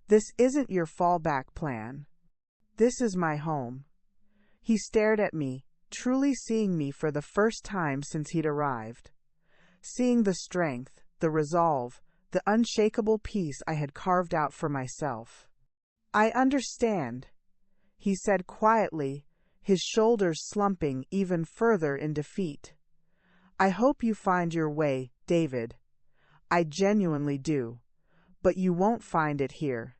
This isn't your fallback plan. This is my home." He stared at me, truly seeing me for the first time since he'd arrived. Seeing the strength, the resolve, the unshakable peace I had carved out for myself. "I understand," he said quietly, his shoulders slumping even further in defeat. "I hope you find your way, David. I genuinely do. But you won't find it here."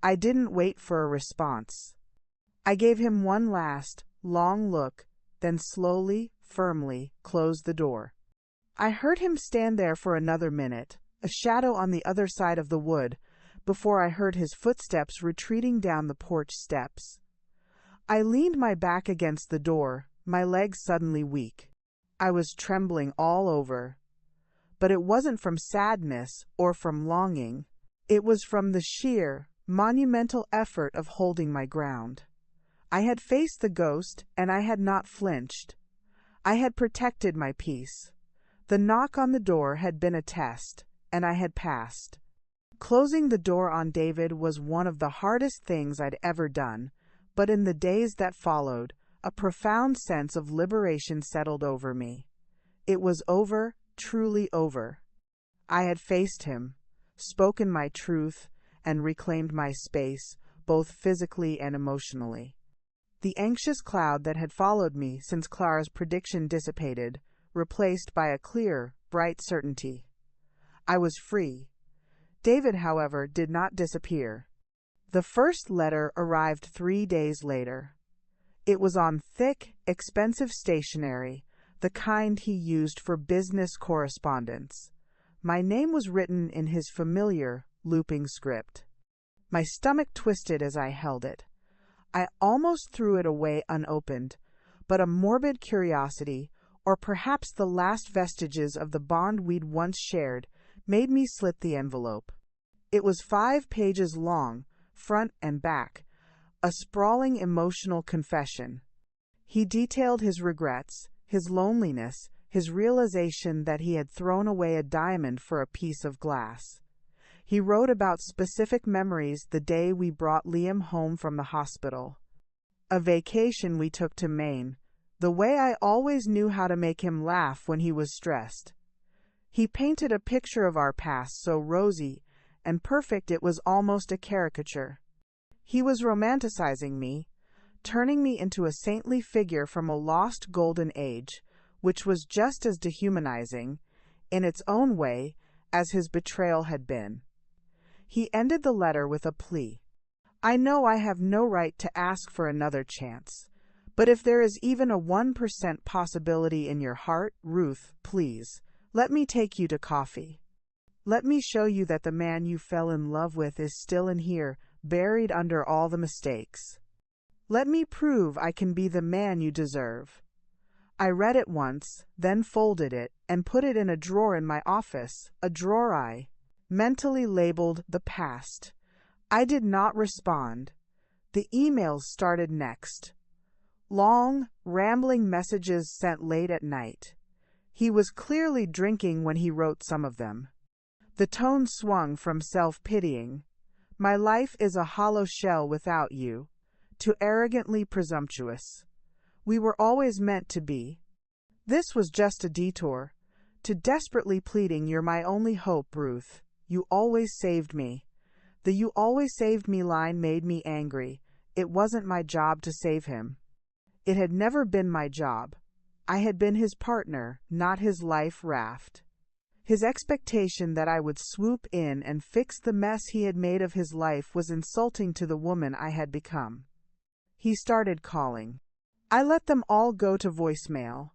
I didn't wait for a response. I gave him one last, long look, then slowly, firmly closed the door. I heard him stand there for another minute, a shadow on the other side of the wood, before I heard his footsteps retreating down the porch steps. I leaned my back against the door, my legs suddenly weak. I was trembling all over. But it wasn't from sadness or from longing. It was from the sheer, monumental effort of holding my ground. I had faced the ghost, and I had not flinched. I had protected my peace. The knock on the door had been a test, and I had passed. Closing the door on David was one of the hardest things I'd ever done, but in the days that followed, a profound sense of liberation settled over me. It was over, truly over. I had faced him, spoken my truth, and reclaimed my space, both physically and emotionally. The anxious cloud that had followed me since Clara's prediction dissipated, replaced by a clear, bright certainty. I was free. David, however, did not disappear. The first letter arrived 3 days later. It was on thick, expensive stationery, the kind he used for business correspondence. My name was written in his familiar, looping script. My stomach twisted as I held it. I almost threw it away unopened, but a morbid curiosity, or perhaps the last vestiges of the bond we'd once shared, made me slit the envelope. It was 5 pages long, front and back, a sprawling emotional confession. He detailed his regrets, his loneliness, his realization that he had thrown away a diamond for a piece of glass. He wrote about specific memories the day we brought Liam home from the hospital. A vacation we took to Maine, the way I always knew how to make him laugh when he was stressed. He painted a picture of our past so rosy and perfect it was almost a caricature. He was romanticizing me, turning me into a saintly figure from a lost golden age, which was just as dehumanizing, in its own way, as his betrayal had been. He ended the letter with a plea. I know I have no right to ask for another chance, but if there is even a 1% possibility in your heart, Ruth, please, let me take you to coffee. Let me show you that the man you fell in love with is still in here, buried under all the mistakes. Let me prove I can be the man you deserve. I read it once, then folded it, and put it in a drawer in my office, a drawer I mentally labeled the past. I did not respond. The emails started next. Long, rambling messages sent late at night. He was clearly drinking when he wrote some of them. The tone swung from self-pitying, "My life is a hollow shell without you," to arrogantly presumptuous, "We were always meant to be." This was just a detour, to desperately pleading, "You're my only hope, Ruth. You always saved me." The "you always saved me" line made me angry. It wasn't my job to save him. It had never been my job. I had been his partner, not his life raft. His expectation that I would swoop in and fix the mess he had made of his life was insulting to the woman I had become. He started calling. I let them all go to voicemail.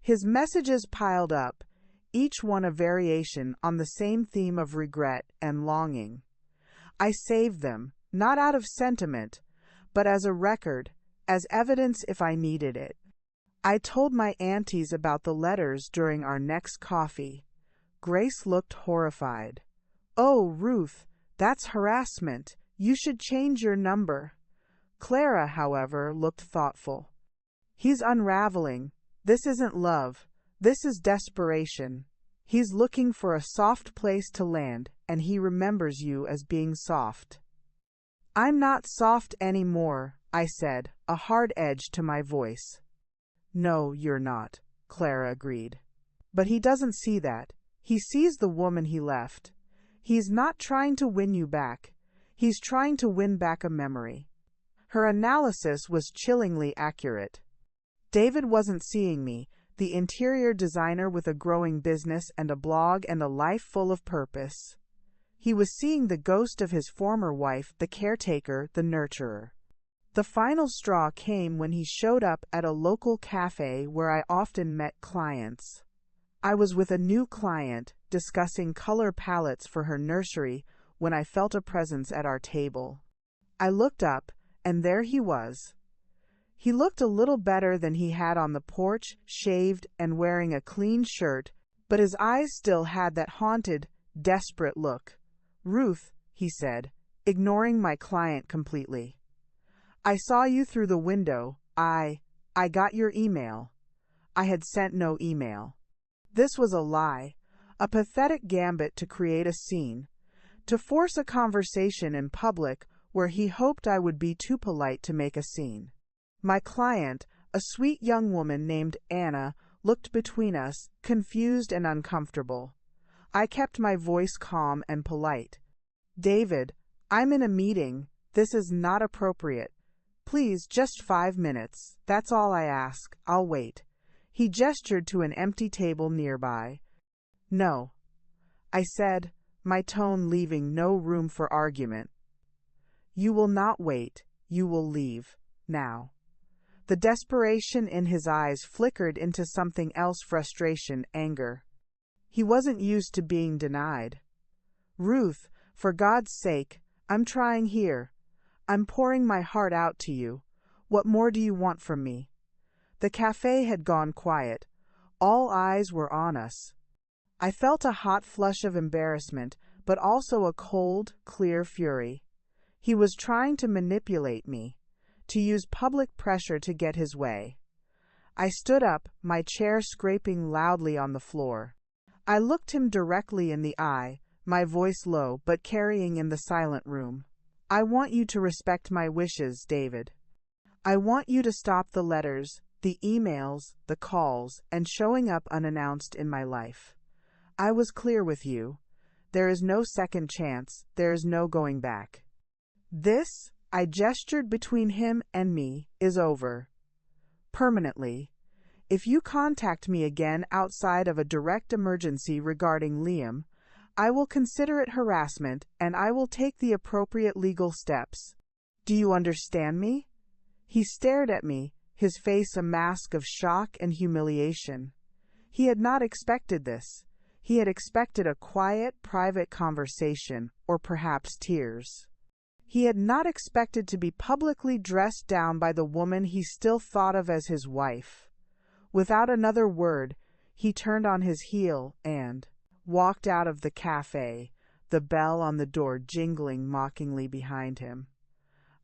His messages piled up, each one a variation on the same theme of regret and longing. I saved them, not out of sentiment, but as a record, as evidence if I needed it. I told my aunties about the letters during our next coffee. Grace looked horrified. "Oh, Ruth, that's harassment. You should change your number." Clara, however, looked thoughtful. "He's unraveling. This isn't love. This is desperation. He's looking for a soft place to land, and he remembers you as being soft." "I'm not soft anymore," I said, a hard edge to my voice. "No, you're not," Clara agreed. "But he doesn't see that. He sees the woman he left. He's not trying to win you back. He's trying to win back a memory." Her analysis was chillingly accurate. David wasn't seeing me, the interior designer with a growing business and a blog and a life full of purpose. He was seeing the ghost of his former wife, the caretaker, the nurturer. The final straw came when he showed up at a local cafe where I often met clients. I was with a new client, discussing color palettes for her nursery, when I felt a presence at our table. I looked up, and there he was. He looked a little better than he had on the porch, shaved and wearing a clean shirt, but his eyes still had that haunted, desperate look. "Ruth," he said, ignoring my client completely. "I saw you through the window. I got your email." I had sent no email. This was a lie, a pathetic gambit to create a scene, to force a conversation in public where he hoped I would be too polite to make a scene. My client, a sweet young woman named Anna, looked between us, confused and uncomfortable. I kept my voice calm and polite. "David, I'm in a meeting. This is not appropriate. Please, just 5 minutes. That's all I ask. I'll wait." He gestured to an empty table nearby. "No," I said, my tone leaving no room for argument. "You will not wait. You will leave. Now." The desperation in his eyes flickered into something else: frustration, anger. He wasn't used to being denied. "Ruth, for God's sake, I'm trying here. I'm pouring my heart out to you. What more do you want from me?" The cafe had gone quiet. All eyes were on us. I felt a hot flush of embarrassment, but also a cold, clear fury. He was trying to manipulate me, to use public pressure to get his way. I stood up, my chair scraping loudly on the floor. I looked him directly in the eye, my voice low but carrying in the silent room. "I want you to respect my wishes, David. I want you to stop the letters, the emails, the calls, and showing up unannounced in my life. I was clear with you. There is no second chance. There is no going back." This, I gestured between him and me, is over. Permanently. If you contact me again outside of a direct emergency regarding Liam, I will consider it harassment and I will take the appropriate legal steps. Do you understand me? He stared at me, his face a mask of shock and humiliation. He had not expected this. He had expected a quiet, private conversation, or perhaps tears. He had not expected to be publicly dressed down by the woman he still thought of as his wife. Without another word, he turned on his heel and walked out of the cafe, the bell on the door jingling mockingly behind him.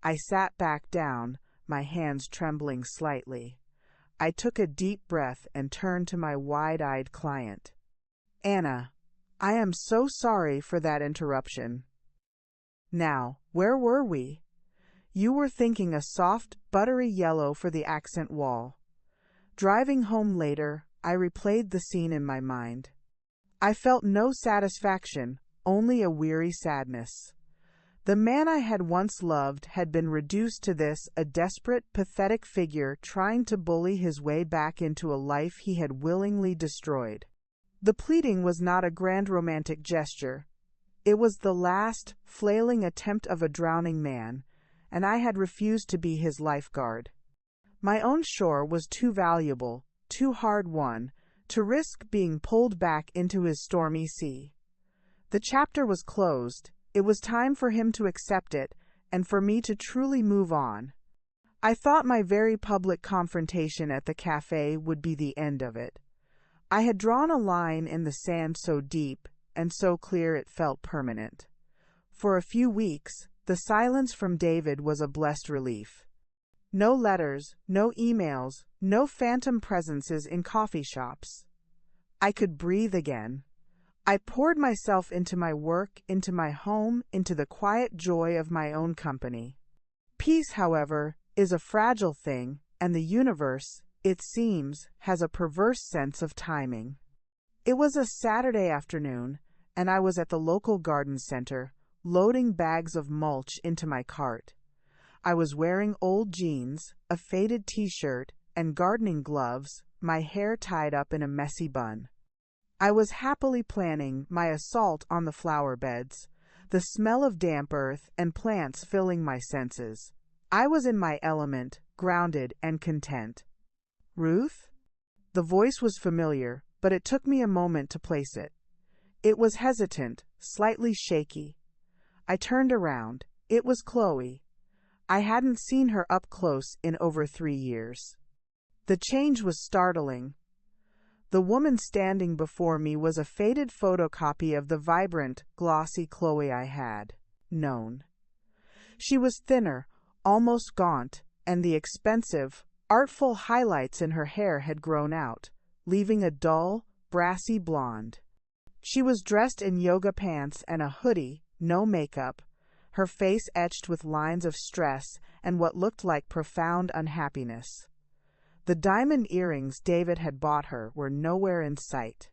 I sat back down, my hands trembling slightly. I took a deep breath and turned to my wide-eyed client. Anna, I am so sorry for that interruption. Now, where were we? You were thinking a soft, buttery yellow for the accent wall. Driving home later, I replayed the scene in my mind. I felt no satisfaction, only a weary sadness. The man I had once loved had been reduced to this, a desperate, pathetic figure trying to bully his way back into a life he had willingly destroyed. The pleading was not a grand romantic gesture. It was the last, flailing attempt of a drowning man, and I had refused to be his lifeguard. My own shore was too valuable, too hard-won, to risk being pulled back into his stormy sea. The chapter was closed. It was time for him to accept it, and for me to truly move on. I thought my very public confrontation at the cafe would be the end of it. I had drawn a line in the sand so deep and so clear it felt permanent. For a few weeks, the silence from David was a blessed relief. No letters, no emails, no phantom presences in coffee shops. I could breathe again. I poured myself into my work, into my home, into the quiet joy of my own company. Peace, however, is a fragile thing, and the universe, it seems, has a perverse sense of timing. It was a Saturday afternoon, and I was at the local garden center, loading bags of mulch into my cart. I was wearing old jeans, a faded t-shirt, and gardening gloves, my hair tied up in a messy bun. I was happily planning my assault on the flower beds, the smell of damp earth and plants filling my senses. I was in my element, grounded and content. Ruth? The voice was familiar, but it took me a moment to place it. It was hesitant, slightly shaky. I turned around. It was Chloe. I hadn't seen her up close in over 3 years. The change was startling. The woman standing before me was a faded photocopy of the vibrant, glossy Chloe I had known. She was thinner, almost gaunt, and the expensive, artful highlights in her hair had grown out, leaving a dull, brassy blonde. She was dressed in yoga pants and a hoodie, no makeup, her face etched with lines of stress and what looked like profound unhappiness. The diamond earrings David had bought her were nowhere in sight.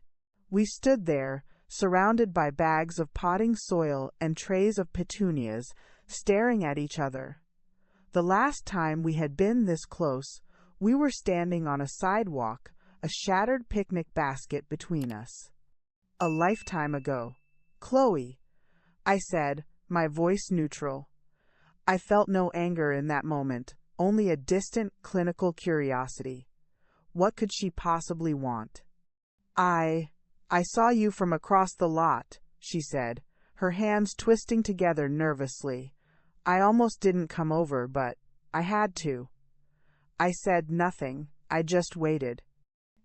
We stood there, surrounded by bags of potting soil and trays of petunias, staring at each other. The last time we had been this close, we were standing on a sidewalk, a shattered picnic basket between us. A lifetime ago. Chloe, I said, my voice neutral. I felt no anger in that moment, only a distant, clinical curiosity. What could she possibly want? I saw you from across the lot, she said, her hands twisting together nervously. I almost didn't come over, but I had to. I said nothing. I just waited.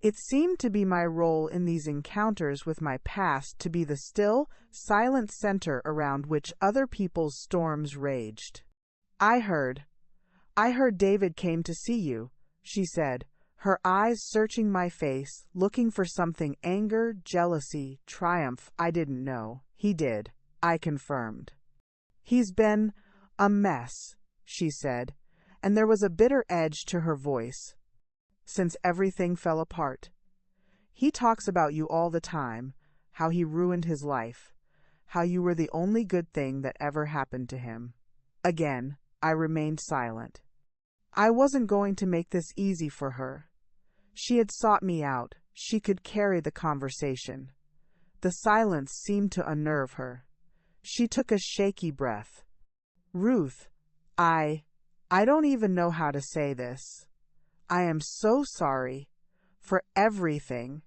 It seemed to be my role in these encounters with my past to be the still, silent center around which other people's storms raged. I heard David came to see you, she said, her eyes searching my face, looking for something anger, jealousy, triumph I didn't know. He did, I confirmed. He's been a mess, she said, and there was a bitter edge to her voice. Since everything fell apart. He talks about you all the time, how he ruined his life, how you were the only good thing that ever happened to him. Again, I remained silent. I wasn't going to make this easy for her. She had sought me out. She could carry the conversation. The silence seemed to unnerve her. She took a shaky breath. Ruth, I don't even know how to say this. I am so sorry for everything.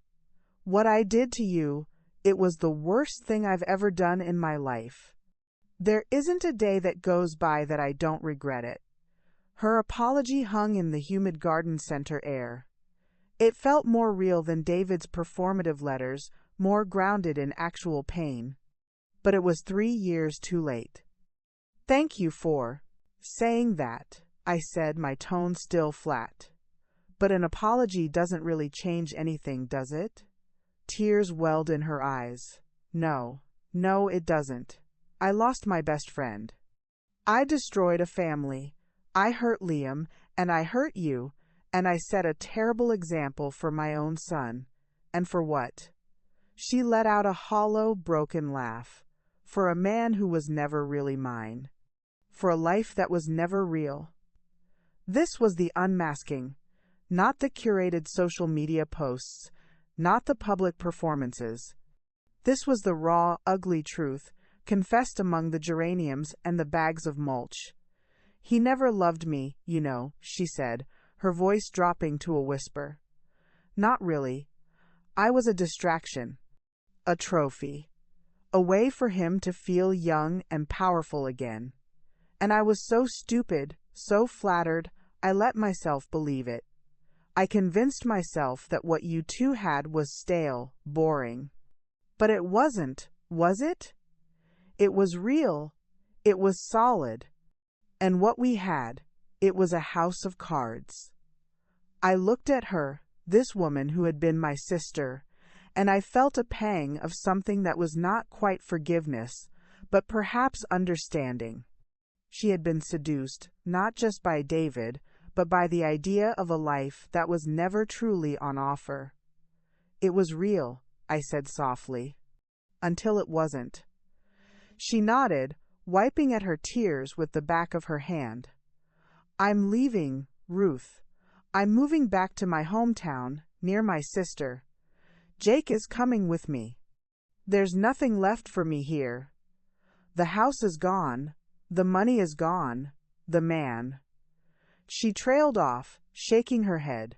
What I did to you, it was the worst thing I've ever done in my life. There isn't a day that goes by that I don't regret it. Her apology hung in the humid garden center air. It felt more real than David's performative letters, more grounded in actual pain. But it was 3 years too late. Thank you for saying that, I said, my tone still flat. But an apology doesn't really change anything, does it? Tears welled in her eyes. No, it doesn't. I lost my best friend. I destroyed a family. I hurt Liam, and I hurt you, and I set a terrible example for my own son. And for what? She let out a hollow, broken laugh. For a man who was never really mine. For a life that was never real. This was the unmasking, not the curated social media posts, not the public performances. This was the raw, ugly truth, confessed among the geraniums and the bags of mulch. He never loved me, you know, she said, her voice dropping to a whisper. Not really. I was a distraction. A trophy. A way for him to feel young and powerful again. And I was so stupid, so flattered, I let myself believe it. I convinced myself that what you two had was stale, boring. But it wasn't, was it? It was real. It was solid. And what we had, it was a house of cards. I looked at her, this woman who had been my sister, and I felt a pang of something that was not quite forgiveness, but perhaps understanding. She had been seduced, not just by David, but by the idea of a life that was never truly on offer. It was real, I said softly, until it wasn't. She nodded, wiping at her tears with the back of her hand. I'm leaving, Ruth. I'm moving back to my hometown, near my sister. Jake is coming with me. There's nothing left for me here. The house is gone. The money is gone. The man. She trailed off, shaking her head.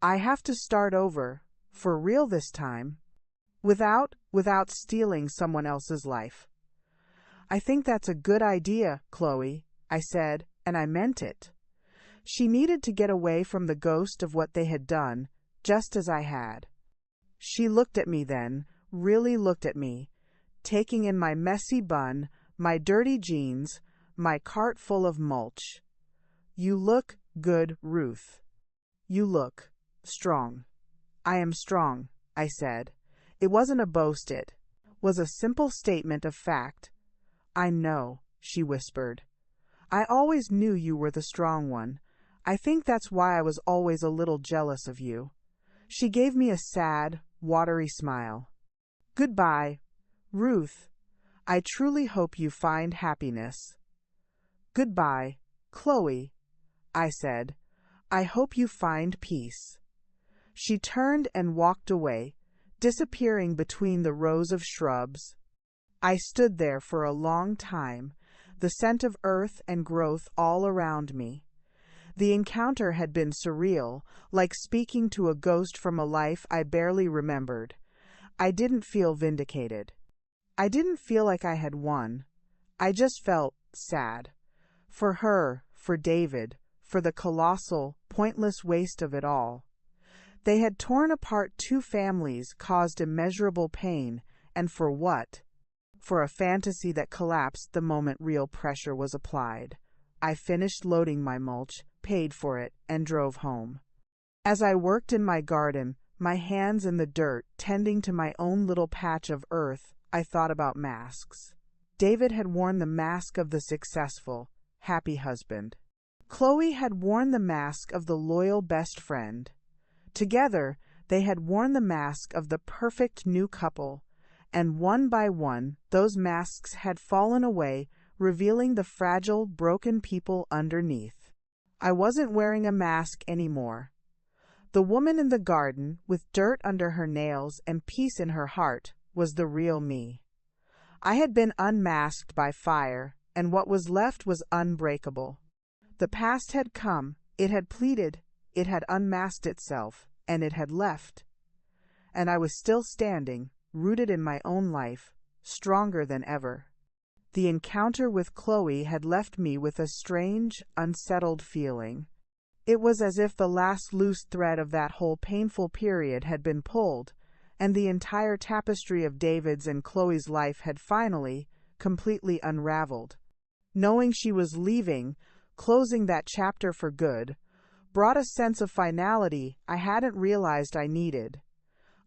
I have to start over, for real this time, without stealing someone else's life. I think that's a good idea, Chloe, I said, and I meant it. She needed to get away from the ghost of what they had done, just as I had. She looked at me then, really looked at me, taking in my messy bun, my dirty jeans, my cart full of mulch. You look good, Ruth. You look strong. I am strong, I said. It wasn't a boast, it was a simple statement of fact. I know, she whispered. I always knew you were the strong one. I think that's why I was always a little jealous of you. She gave me a sad, watery smile. Goodbye, Ruth. I truly hope you find happiness. Goodbye, Chloe, I said. I hope you find peace. She turned and walked away, disappearing between the rows of shrubs. I stood there for a long time, the scent of earth and growth all around me. The encounter had been surreal, like speaking to a ghost from a life I barely remembered. I didn't feel vindicated. I didn't feel like I had won. I just felt sad. For her, for David, for the colossal, pointless waste of it all. They had torn apart 2 families, caused immeasurable pain, and for what? For a fantasy that collapsed the moment real pressure was applied. I finished loading my mulch, paid for it, and drove home. As I worked in my garden, my hands in the dirt, tending to my own little patch of earth, I thought about masks. David had worn the mask of the successful, happy husband. Chloe had worn the mask of the loyal best friend. Together, they had worn the mask of the perfect new couple, and one by one, those masks had fallen away, revealing the fragile, broken people underneath. I wasn't wearing a mask anymore. The woman in the garden, with dirt under her nails and peace in her heart, was the real me. I had been unmasked by fire, and what was left was unbreakable. The past had come, it had pleaded, it had unmasked itself, and it had left. And I was still standing, rooted in my own life, stronger than ever. The encounter with Chloe had left me with a strange, unsettled feeling. It was as if the last loose thread of that whole painful period had been pulled, and the entire tapestry of David's and Chloe's life had finally, completely unraveled. Knowing she was leaving, closing that chapter for good, brought a sense of finality I hadn't realized I needed.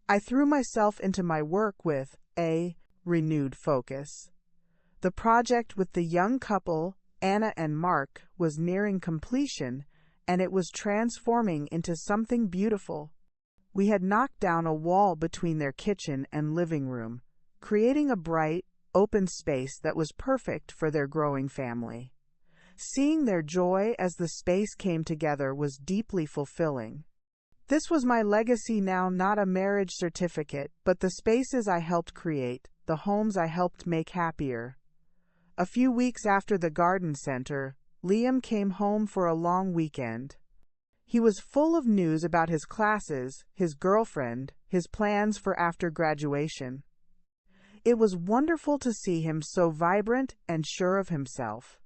I threw myself into my work with a renewed focus. The project with the young couple, Anna and Mark, was nearing completion, and it was transforming into something beautiful. We had knocked down a wall between their kitchen and living room, creating a bright, open space that was perfect for their growing family. Seeing their joy as the space came together was deeply fulfilling. This was my legacy now, not a marriage certificate, but the spaces I helped create, the homes I helped make happier. A few weeks after the garden center, Liam came home for a long weekend. He was full of news about his classes, his girlfriend, his plans for after graduation. It was wonderful to see him so vibrant and sure of himself.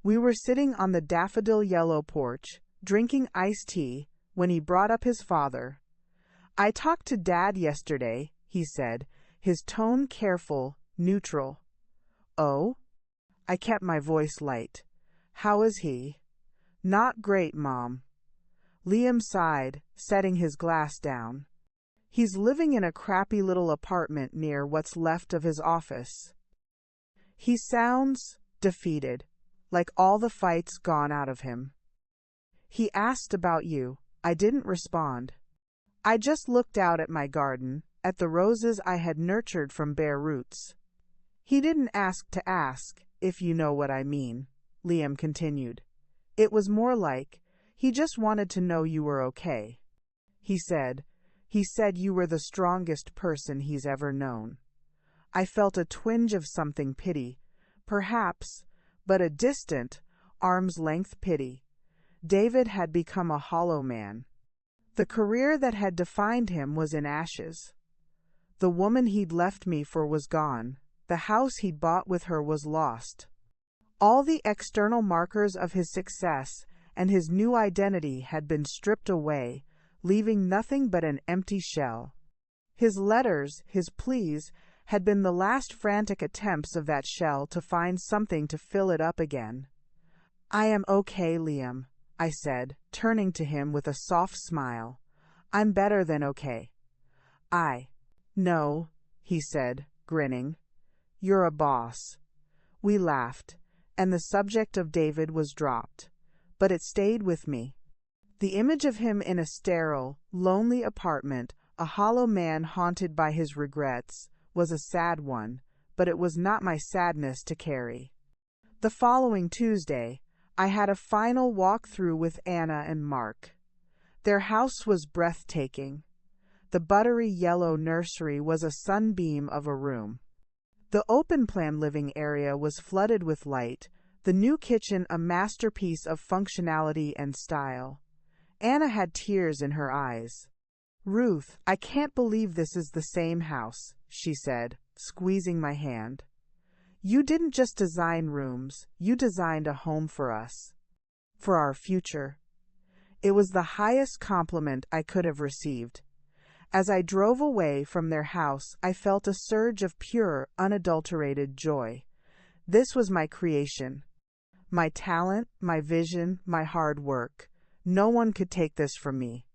We were sitting on the daffodil yellow porch, drinking iced tea, when he brought up his father. "I talked to Dad yesterday," he said, his tone careful, neutral. "Oh?" I kept my voice light. "How is he?" "Not great, Mom." Liam sighed, setting his glass down. "He's living in a crappy little apartment near what's left of his office. He sounds defeated, like all the fight's gone out of him. He asked about you. I didn't respond. I just looked out at my garden, at the roses I had nurtured from bare roots. He didn't ask to ask, if you know what I mean," Liam continued. "It was more like, he just wanted to know you were okay. He said you were the strongest person he's ever known." I felt a twinge of something pity, perhaps, but a distant, arm's-length pity. David had become a hollow man. The career that had defined him was in ashes. The woman he'd left me for was gone. The house he'd bought with her was lost. All the external markers of his success and his new identity had been stripped away, leaving nothing but an empty shell. His letters, his pleas, had been the last frantic attempts of that shell to find something to fill it up again. "I am okay, Liam," I said, turning to him with a soft smile. "I'm better than okay." "No," he said, grinning. "You're a boss." We laughed, and the subject of David was dropped, but it stayed with me. The image of him in a sterile, lonely apartment, a hollow man haunted by his regrets, was a sad one, but it was not my sadness to carry. The following Tuesday, I had a final walk-through with Anna and Mark. Their house was breathtaking. The buttery yellow nursery was a sunbeam of a room. The open-plan living area was flooded with light, the new kitchen a masterpiece of functionality and style. Anna had tears in her eyes. "Ruth, I can't believe this is the same house," she said, squeezing my hand. "You didn't just design rooms, you designed a home for us. For our future." It was the highest compliment I could have received. As I drove away from their house, I felt a surge of pure, unadulterated joy. This was my creation. My talent, my vision, my hard work. No one could take this from me.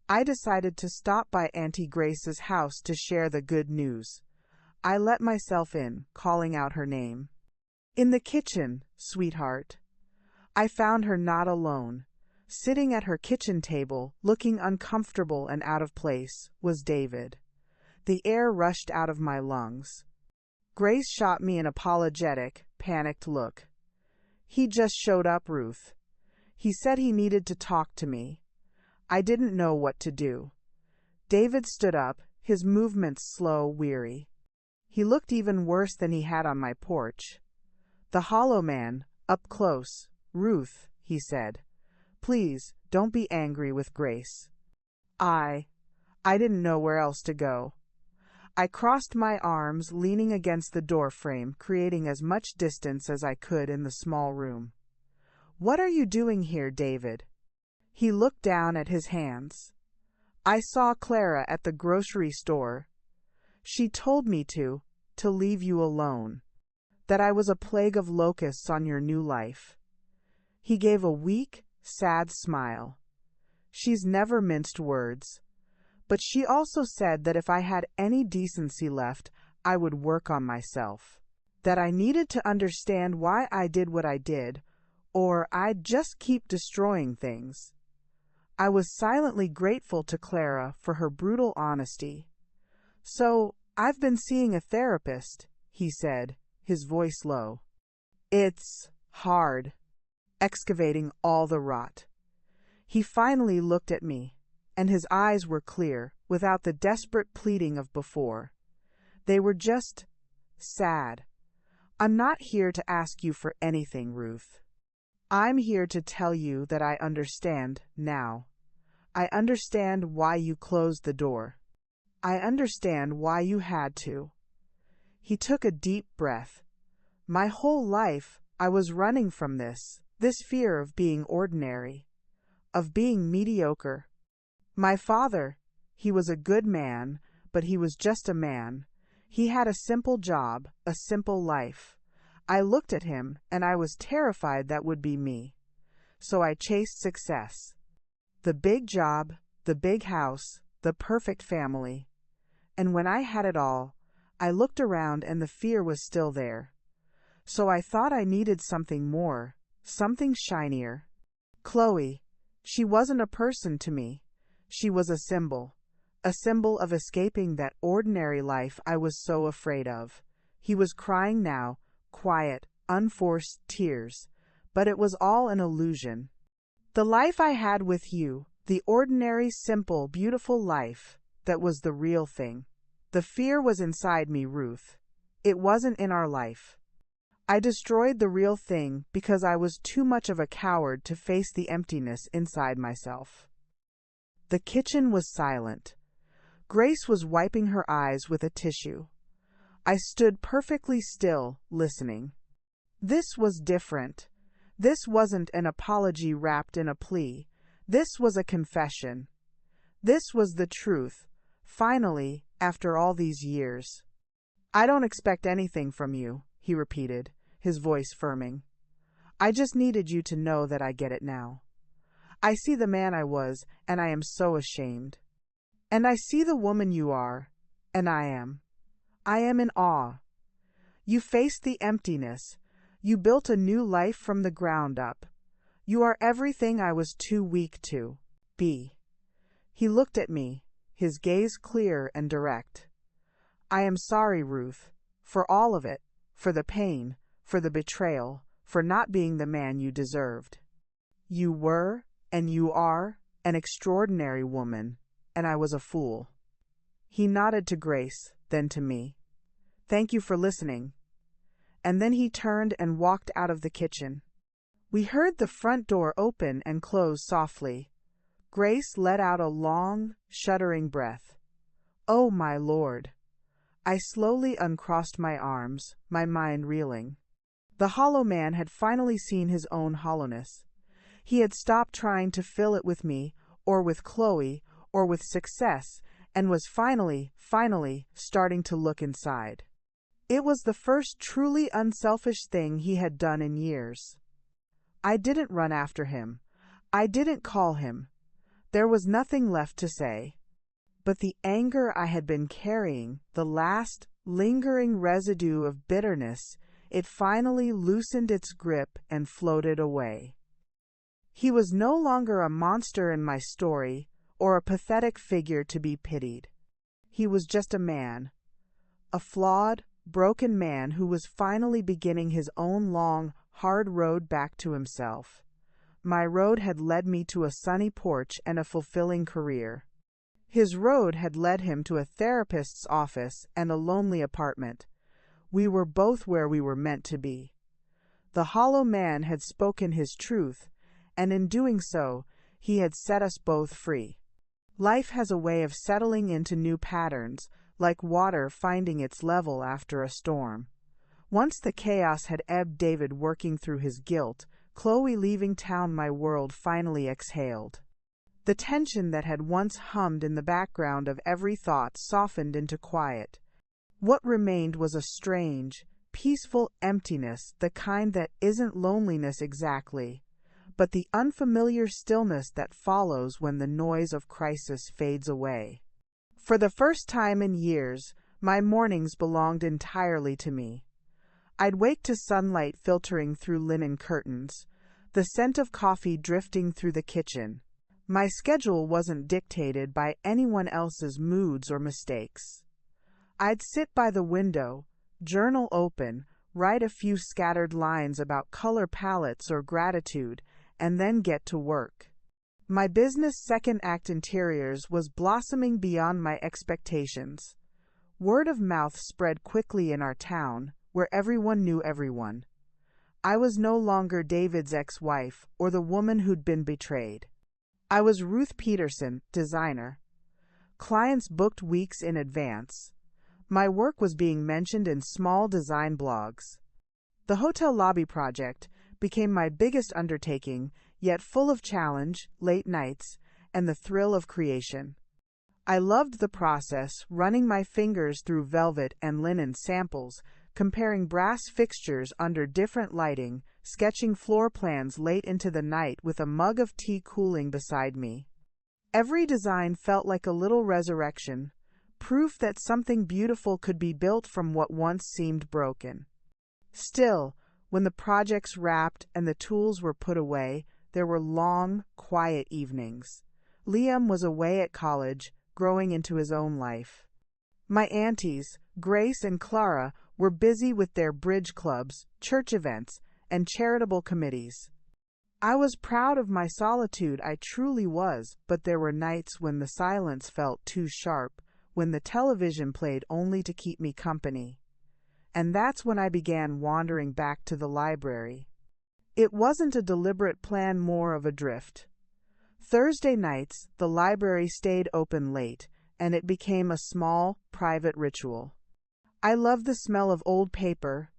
I decided to stop by Auntie Grace's house to share the good news. I let myself in, calling out her name. "In the kitchen, sweetheart." I found her not alone. Sitting at her kitchen table, looking uncomfortable and out of place, was David. The air rushed out of my lungs. Grace shot me an apologetic, panicked look. "He just showed up, Ruth. He said he needed to talk to me." I didn't know what to do. David stood up, his movements slow, weary. He looked even worse than he had on my porch. "The Hollow Man, up close. Ruth," he said. "Please, don't be angry with Grace." I didn't know where else to go. I crossed my arms, leaning against the door frame, creating as much distance as I could in the small room. "What are you doing here, David?" He looked down at his hands. "I saw Clara at the grocery store. She told me to leave you alone, that I was a plague of locusts on your new life." He gave a weak, sad smile. "She's never minced words. But she also said that if I had any decency left, I would work on myself. That I needed to understand why I did what I did, or I'd just keep destroying things." I was silently grateful to Clara for her brutal honesty. "So, I've been seeing a therapist," he said, his voice low. "It's hard, excavating all the rot." He finally looked at me, and his eyes were clear, without the desperate pleading of before. They were just sad. "I'm not here to ask you for anything, Ruth. I'm here to tell you that I understand now. I understand why you closed the door. I understand why you had to." He took a deep breath. "My whole life, I was running from this fear of being ordinary, of being mediocre. My father, he was a good man, but he was just a man. He had a simple job, a simple life. I looked at him, and I was terrified that would be me. So I chased success. The big job, the big house, the perfect family. And when I had it all, I looked around and the fear was still there. So I thought I needed something more, something shinier. Chloe, she wasn't a person to me. She was a symbol of escaping that ordinary life I was so afraid of." He was crying now, quiet, unforced tears, but it was all an illusion. "The life I had with you, the ordinary, simple, beautiful life, that was the real thing. The fear was inside me, Ruth. It wasn't in our life. I destroyed the real thing because I was too much of a coward to face the emptiness inside myself." The kitchen was silent. Grace was wiping her eyes with a tissue. I stood perfectly still, listening. This was different. This wasn't an apology wrapped in a plea. This was a confession. This was the truth, finally, after all these years. "I don't expect anything from you," he repeated, his voice firming. "I just needed you to know that I get it now. I see the man I was, and I am so ashamed. And I see the woman you are, and I am in awe. You faced the emptiness. You built a new life from the ground up. You are everything I was too weak to be." He looked at me, his gaze clear and direct. "I am sorry, Ruth, for all of it, for the pain, for the betrayal, for not being the man you deserved. You were, and you are, an extraordinary woman, and I was a fool." He nodded to Grace, then to me. "Thank you for listening." And then he turned and walked out of the kitchen. We heard the front door open and close softly. Grace let out a long, shuddering breath. "Oh, my Lord." I slowly uncrossed my arms, my mind reeling. The Hollow Man had finally seen his own hollowness. He had stopped trying to fill it with me, or with Chloe, or with success, and was finally starting to look inside. It was the first truly unselfish thing he had done in years. I didn't run after him. I didn't call him. There was nothing left to say. But the anger I had been carrying, the last lingering residue of bitterness, it finally loosened its grip and floated away. He was no longer a monster in my story, or a pathetic figure to be pitied. He was just a man. A flawed, broken man who was finally beginning his own long, hard road back to himself. My road had led me to a sunny porch and a fulfilling career. His road had led him to a therapist's office and a lonely apartment. We were both where we were meant to be. The hollow man had spoken his truth, and in doing so, he had set us both free. Life has a way of settling into new patterns, like water finding its level after a storm. Once the chaos had ebbed, David working through his guilt, Chloe leaving town, my world finally exhaled. The tension that had once hummed in the background of every thought softened into quiet. What remained was a strange, peaceful emptiness, the kind that isn't loneliness exactly, but the unfamiliar stillness that follows when the noise of crisis fades away. For the first time in years, my mornings belonged entirely to me. I'd wake to sunlight filtering through linen curtains, the scent of coffee drifting through the kitchen. My schedule wasn't dictated by anyone else's moods or mistakes. I'd sit by the window, journal open, write a few scattered lines about color palettes or gratitude, and then get to work. My business second act interiors was blossoming beyond my expectations. Word of mouth spread quickly in our town, where everyone knew everyone. I was no longer David's ex-wife or the woman who'd been betrayed. I was Ruth Peterson, designer. Clients booked weeks in advance. My work was being mentioned in small design blogs. The hotel lobby project became my biggest undertaking, yet full of challenge, late nights, and the thrill of creation. I loved the process, running my fingers through velvet and linen samples, comparing brass fixtures under different lighting, sketching floor plans late into the night with a mug of tea cooling beside me. Every design felt like a little resurrection, proof that something beautiful could be built from what once seemed broken. Still, when the projects wrapped and the tools were put away, there were long, quiet evenings. Liam was away at college, growing into his own life. My aunties, Grace and Clara, were busy with their bridge clubs, church events, and charitable committees. I was proud of my solitude, I truly was, but there were nights when the silence felt too sharp, when the television played only to keep me company. And that's when I began wandering back to the library. It wasn't a deliberate plan, more of a drift. Thursday nights, the library stayed open late, and it became a small, private ritual. I loved the smell of old paper,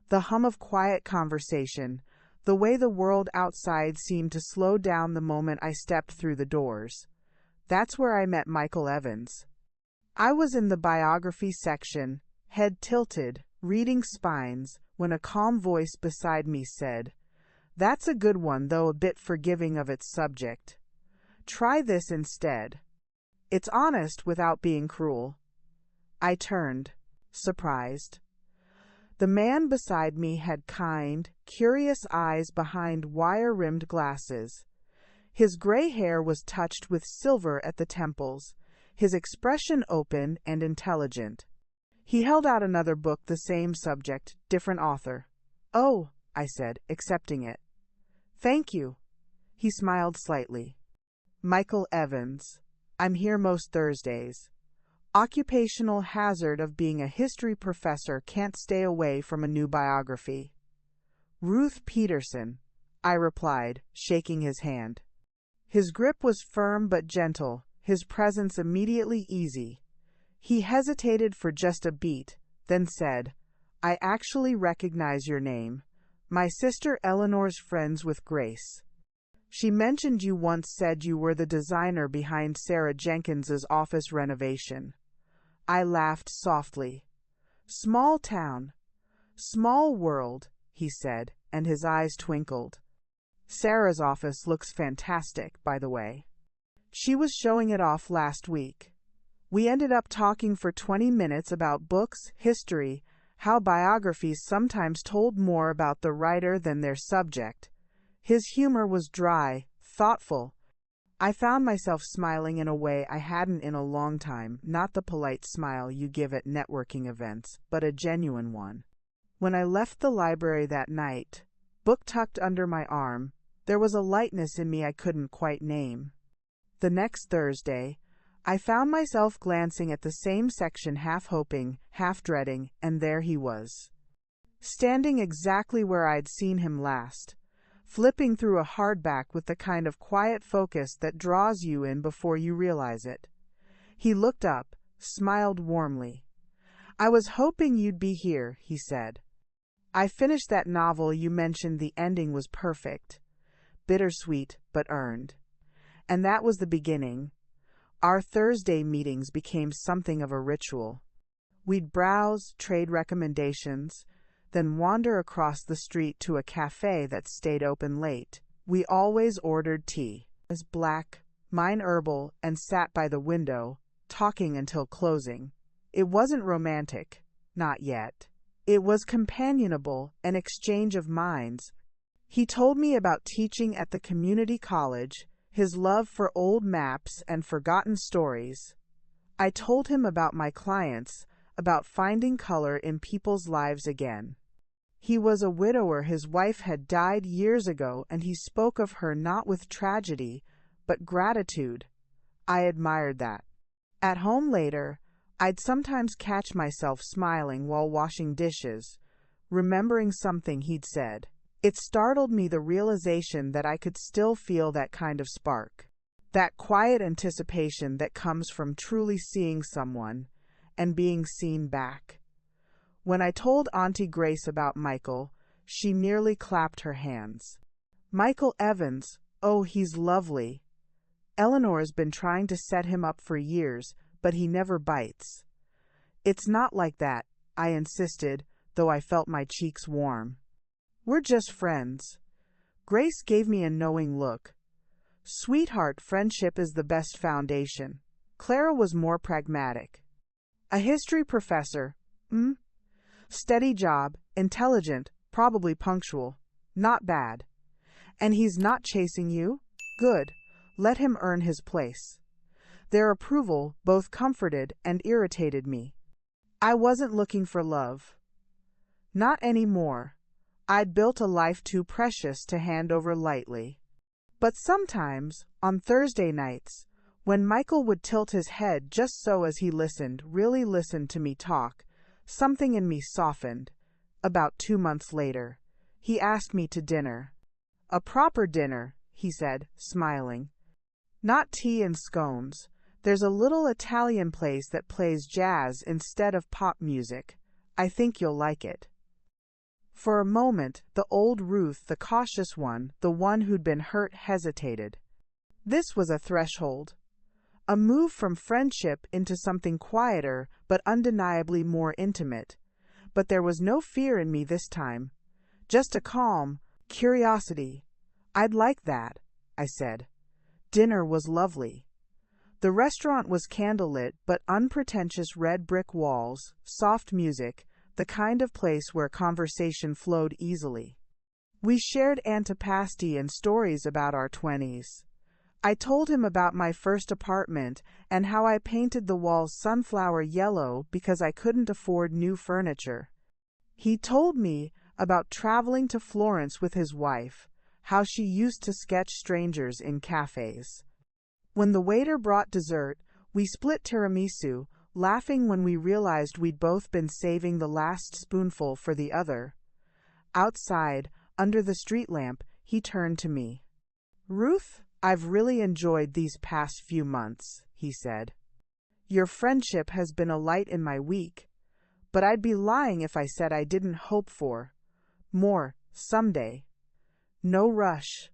the hum of quiet conversation, the way the world outside seemed to slow down the moment I stepped through the doors. That's where I met Michael Evans. I was in the biography section, head tilted, reading spines, when a calm voice beside me said, "That's a good one, though a bit forgiving of its subject. Try this instead. It's honest without being cruel." I turned, surprised. The man beside me had kind, curious eyes behind wire-rimmed glasses. His gray hair was touched with silver at the temples, his expression open and intelligent. He held out another book, the same subject, different author. "Oh," I said, accepting it. "Thank you." He smiled slightly. "Michael Evans. I'm here most Thursdays. Occupational hazard of being a history professor, can't stay away from a new biography." "Ruth Peterson," I replied, shaking his hand. His grip was firm but gentle, his presence immediately easy. He hesitated for just a beat, then said, "I actually recognize your name. My sister Eleanor's friends with Grace. She mentioned you once said you were the designer behind Sarah Jenkins's office renovation." I laughed softly. "Small town, small world," he said, and his eyes twinkled. "Sarah's office looks fantastic, by the way. She was showing it off last week." We ended up talking for 20 minutes about books, history, how biographies sometimes told more about the writer than their subject. His humor was dry, thoughtful, I found myself smiling in a way I hadn't in a long time, not the polite smile you give at networking events, but a genuine one. When I left the library that night, book tucked under my arm, there was a lightness in me I couldn't quite name. The next Thursday, I found myself glancing at the same section, half hoping, half dreading, and there he was. Standing exactly where I'd seen him last, flipping through a hardback with the kind of quiet focus that draws you in before you realize it. He looked up, smiled warmly. "I was hoping you'd be here," he said. "I finished that novel you mentioned. The ending was perfect. Bittersweet, but earned. And that was the beginning. Our Thursday meetings became something of a ritual. We'd browse, trade recommendations, then wander across the street to a cafe that stayed open late. We always ordered tea, as black, mine herbal, and sat by the window, talking until closing. It wasn't romantic, not yet. It was companionable, an exchange of minds. He told me about teaching at the community college, his love for old maps and forgotten stories. I told him about my clients, about finding color in people's lives again. He was a widower. His wife had died years ago, and he spoke of her not with tragedy, but gratitude. I admired that. At home later, I'd sometimes catch myself smiling while washing dishes, remembering something he'd said. It startled me, the realization that I could still feel that kind of spark, that quiet anticipation that comes from truly seeing someone and being seen back. When I told Auntie Grace about Michael, she nearly clapped her hands. "Michael Evans, oh, he's lovely. Eleanor's been trying to set him up for years, but he never bites." "It's not like that," I insisted, though I felt my cheeks warm. "We're just friends." Grace gave me a knowing look. "Sweetheart, friendship is the best foundation." Clara was more pragmatic. "A history professor, steady job, intelligent, probably punctual. Not bad. And he's not chasing you? Good. Let him earn his place." Their approval both comforted and irritated me. I wasn't looking for love. Not anymore. I'd built a life too precious to hand over lightly. But sometimes, on Thursday nights, when Michael would tilt his head just so as he listened, really listened to me talk, something in me softened. About 2 months later, he asked me to dinner. "A proper dinner," he said, smiling. "Not tea and scones. There's a little Italian place that plays jazz instead of pop music. I think you'll like it." For a moment, the old Ruth, the cautious one, the one who'd been hurt, hesitated. This was a threshold. A move from friendship into something quieter, but undeniably more intimate. But there was no fear in me this time. Just a calm curiosity. "I'd like that," I said. Dinner was lovely. The restaurant was candlelit, but unpretentious, red brick walls, soft music, the kind of place where conversation flowed easily. We shared antipasti and stories about our 20s. I told him about my first apartment and how I painted the walls sunflower yellow because I couldn't afford new furniture. He told me about traveling to Florence with his wife, how she used to sketch strangers in cafes. When the waiter brought dessert, we split tiramisu, laughing when we realized we'd both been saving the last spoonful for the other. Outside, under the street lamp, he turned to me. "Ruth, I've really enjoyed these past few months," he said. "Your friendship has been a light in my week, but I'd be lying if I said I didn't hope for more someday. No rush,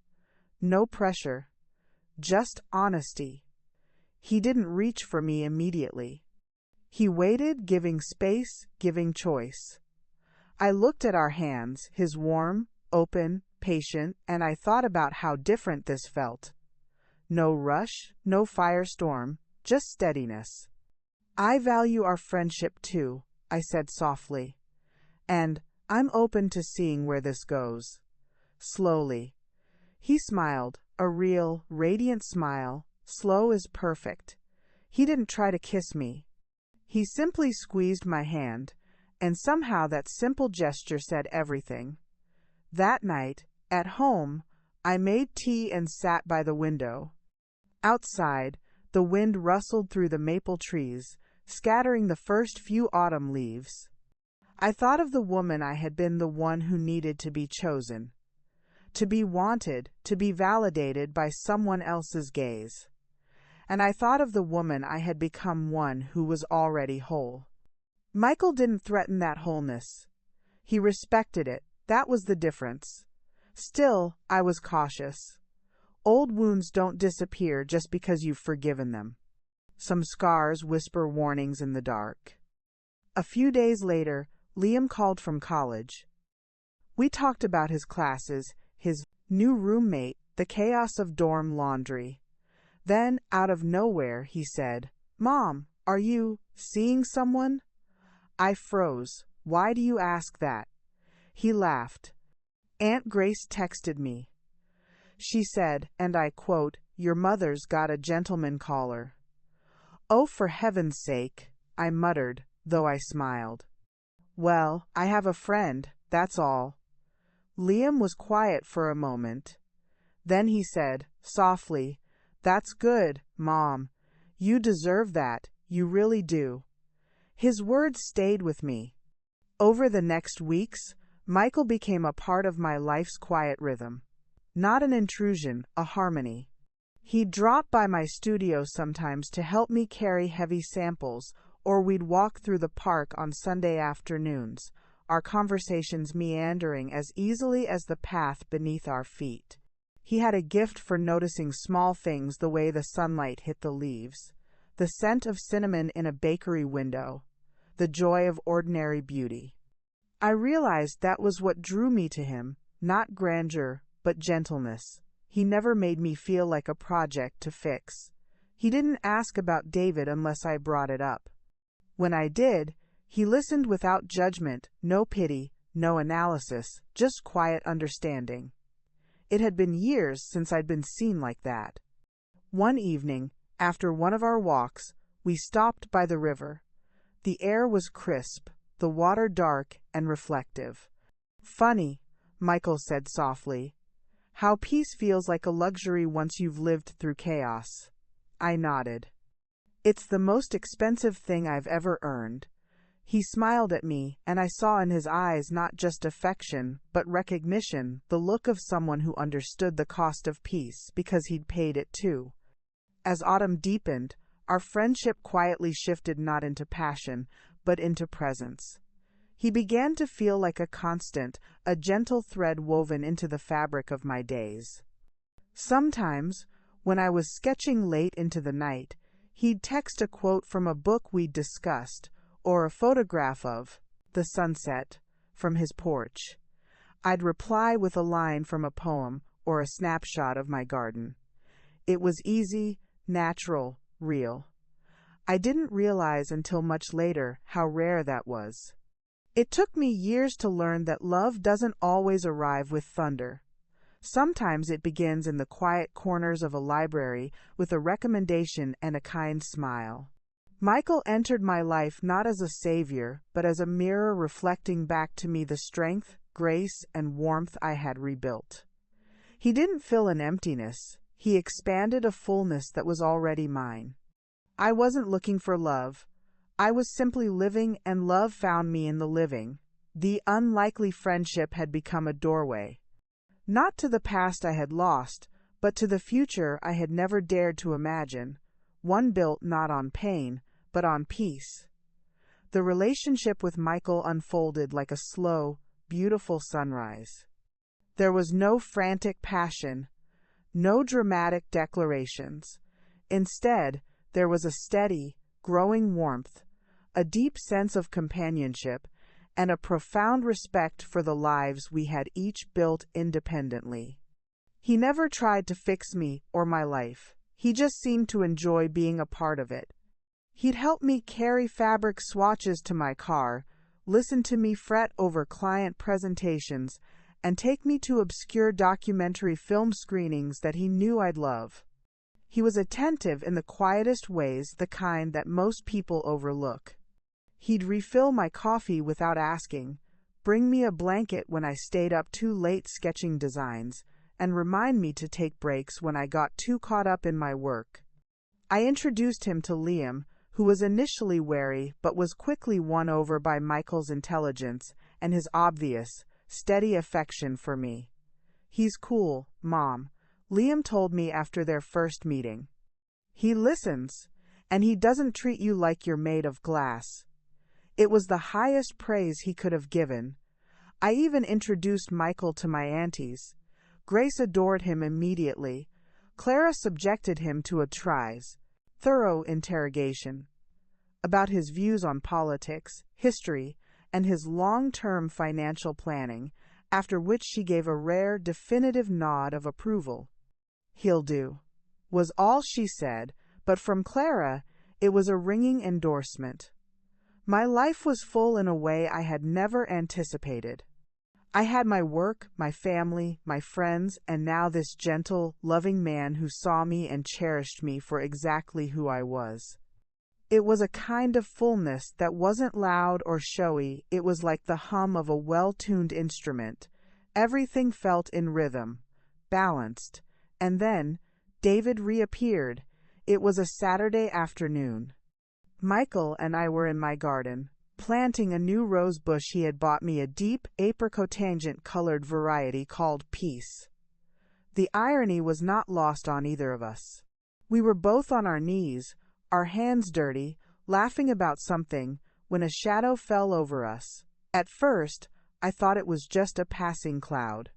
no pressure, just honesty." He didn't reach for me immediately. He waited, giving space, giving choice. I looked at our hands, his warm, open, patient, and I thought about how different this felt. No rush, no firestorm, just steadiness. "I value our friendship too," I said softly. "And I'm open to seeing where this goes." Slowly. He smiled, a real, radiant smile, slow as perfect. He didn't try to kiss me. He simply squeezed my hand, and somehow that simple gesture said everything. That night, at home, I made tea and sat by the window. Outside, the wind rustled through the maple trees, scattering the first few autumn leaves. I thought of the woman I had been, the one who needed to be chosen, to be wanted, to be validated by someone else's gaze. And I thought of the woman I had become, one who was already whole. Michael didn't threaten that wholeness. He respected it. That was the difference. Still, I was cautious. Old wounds don't disappear just because you've forgiven them. Some scars whisper warnings in the dark. A few days later, Liam called from college. We talked about his classes, his new roommate, the chaos of dorm laundry. Then, out of nowhere, he said, "Mom, are you seeing someone?" I froze. "Why do you ask that?" He laughed. "Aunt Grace texted me. She said, and I quote, 'Your mother's got a gentleman caller.'" "Oh, for heaven's sake," I muttered, though I smiled. "Well, I have a friend, that's all." Liam was quiet for a moment. Then he said, softly, "That's good, Mom. You deserve that, you really do." His words stayed with me. Over the next weeks, Michael became a part of my life's quiet rhythm. Not an intrusion, a harmony. He'd drop by my studio sometimes to help me carry heavy samples, or we'd walk through the park on Sunday afternoons, our conversations meandering as easily as the path beneath our feet. He had a gift for noticing small things, the way the sunlight hit the leaves, the scent of cinnamon in a bakery window, the joy of ordinary beauty. I realized that was what drew me to him, not grandeur, but gentleness. He never made me feel like a project to fix. He didn't ask about David unless I brought it up. When I did, he listened without judgment, no pity, no analysis, just quiet understanding. It had been years since I'd been seen like that. One evening, after one of our walks, we stopped by the river. The air was crisp, the water dark and reflective. "Funny," Michael said softly, "how peace feels like a luxury once you've lived through chaos." I nodded. "It's the most expensive thing I've ever earned." He smiled at me, and I saw in his eyes not just affection, but recognition, the look of someone who understood the cost of peace because he'd paid it too. As autumn deepened, our friendship quietly shifted not into passion, but into presence. He began to feel like a constant, a gentle thread woven into the fabric of my days. Sometimes, when I was sketching late into the night, he'd text a quote from a book we'd discussed, or a photograph of the sunset from his porch. I'd reply with a line from a poem or a snapshot of my garden. It was easy, natural, real. I didn't realize until much later how rare that was. It took me years to learn that love doesn't always arrive with thunder. Sometimes it begins in the quiet corners of a library with a recommendation and a kind smile. Michael entered my life not as a savior, but as a mirror reflecting back to me the strength, grace, and warmth I had rebuilt. He didn't fill an emptiness. He expanded a fullness that was already mine. I wasn't looking for love. I was simply living, and love found me in the living. The unlikely friendship had become a doorway. Not to the past I had lost, but to the future I had never dared to imagine, one built not on pain, but on peace. The relationship with Michael unfolded like a slow, beautiful sunrise. There was no frantic passion, no dramatic declarations. Instead, there was a steady, growing warmth, a deep sense of companionship, and a profound respect for the lives we had each built independently. He never tried to fix me or my life. He just seemed to enjoy being a part of it. He'd help me carry fabric swatches to my car, listen to me fret over client presentations, and take me to obscure documentary film screenings that he knew I'd love. He was attentive in the quietest ways, the kind that most people overlook. He'd refill my coffee without asking, bring me a blanket when I stayed up too late sketching designs, and remind me to take breaks when I got too caught up in my work. I introduced him to Liam, who was initially wary but was quickly won over by Michael's intelligence and his obvious, steady affection for me. "He's cool, Mom," Liam told me after their first meeting. "He listens, and he doesn't treat you like you're made of glass." It was the highest praise he could have given. I even introduced Michael to my aunties. Grace adored him immediately. Clara subjected him to a thorough interrogation about his views on politics, history, and his long-term financial planning, after which she gave a rare, definitive nod of approval. "He'll do," was all she said, but from Clara it was a ringing endorsement. My life was full in a way I had never anticipated. I had my work, my family, my friends, and now this gentle, loving man who saw me and cherished me for exactly who I was. It was a kind of fullness that wasn't loud or showy. It was like the hum of a well-tuned instrument. Everything felt in rhythm, balanced. And then David reappeared. It was a Saturday afternoon. Michael and I were in my garden, planting a new rose bush. He had bought me a deep apricot-tangent-colored variety called Peace. The irony was not lost on either of us. We were both on our knees, our hands dirty, laughing about something, when a shadow fell over us. At first, I thought it was just a passing cloud.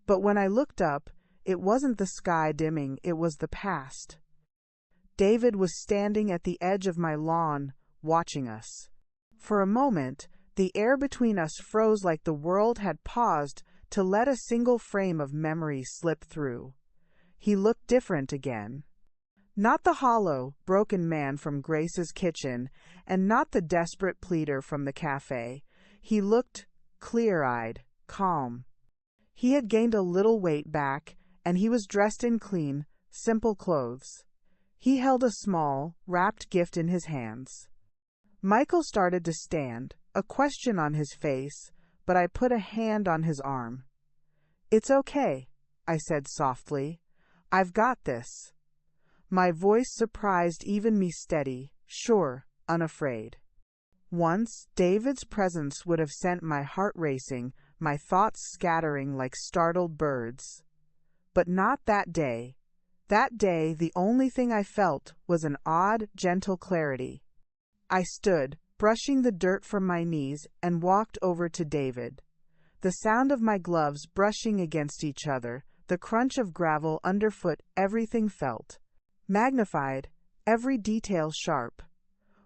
But when I looked up, it wasn't the sky dimming, it was the past. David was standing at the edge of my lawn, watching us. For a moment, the air between us froze like the world had paused to let a single frame of memory slip through. He looked different again. Not the hollow, broken man from Grace's kitchen, and not the desperate pleader from the cafe. He looked clear-eyed, calm. He had gained a little weight back, and he was dressed in clean, simple clothes. He held a small, wrapped gift in his hands. Michael started to stand, a question on his face, but I put a hand on his arm. "It's okay," I said softly. "I've got this." My voice surprised even me, steady, sure, unafraid. Once, David's presence would have sent my heart racing, my thoughts scattering like startled birds. But not that day. That day, the only thing I felt was an odd, gentle clarity. I stood, brushing the dirt from my knees, and walked over to David. The sound of my gloves brushing against each other, the crunch of gravel underfoot, everything felt magnified, every detail sharp.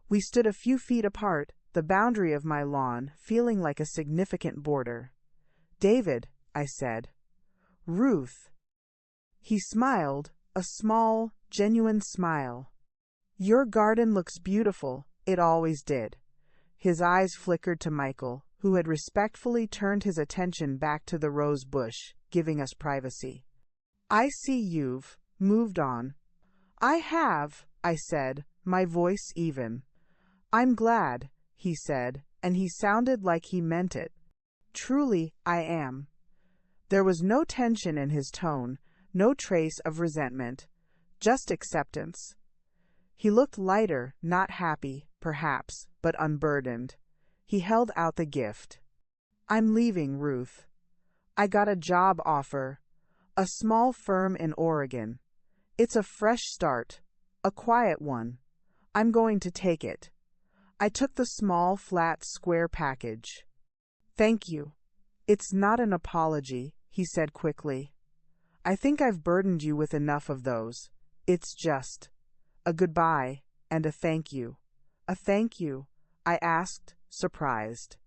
We stood a few feet apart, the boundary of my lawn feeling like a significant border. "David," I said. "Ruth." He smiled, a small, genuine smile. "Your garden looks beautiful. It always did." His eyes flickered to Michael, who had respectfully turned his attention back to the rose bush, giving us privacy. "I see you've moved on." "I have," I said, my voice even. "I'm glad," he said, and he sounded like he meant it. "Truly, I am." There was no tension in his tone, no trace of resentment, just acceptance. He looked lighter, not happy, perhaps, but unburdened. He held out the gift. "I'm leaving, Ruth. I got a job offer. A small firm in Oregon. It's a fresh start, a quiet one. I'm going to take it." I took the small, flat, square package. "Thank you." "It's not an apology," he said quickly. "I think I've burdened you with enough of those. It's just a goodbye and a thank you." "A thank you?" I asked, surprised.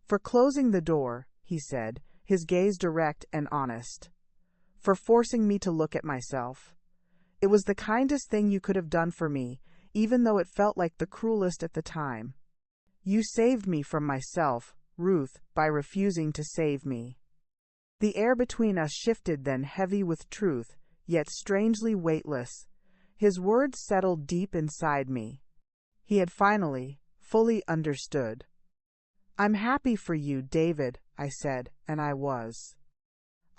"For closing the door," he said, his gaze direct and honest. "For forcing me to look at myself. It was the kindest thing you could have done for me, even though it felt like the cruelest at the time. You saved me from myself, Ruth, by refusing to save me." The air between us shifted then, heavy with truth, yet strangely weightless. His words settled deep inside me. He had finally, fully understood. "I'm happy for you, David," I said, and I was.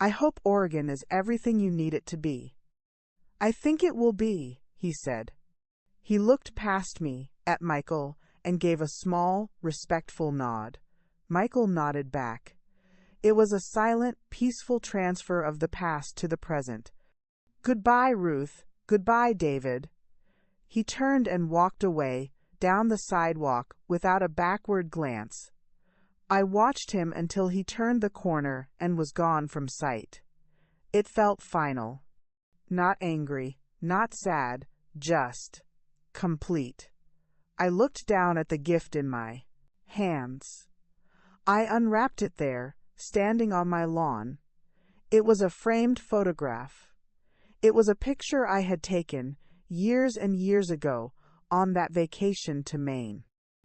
"I hope Oregon is everything you need it to be." "I think it will be," he said. He looked past me, at Michael, and gave a small, respectful nod. Michael nodded back. It was a silent, peaceful transfer of the past to the present. "Goodbye, Ruth. Goodbye, David." He turned and walked away, down the sidewalk, without a backward glance. I watched him until he turned the corner and was gone from sight. It felt final. Not angry, not sad, just complete. I looked down at the gift in my hands. I unwrapped it there, standing on my lawn. It was a framed photograph. It was a picture I had taken, years and years ago, on that vacation to Maine.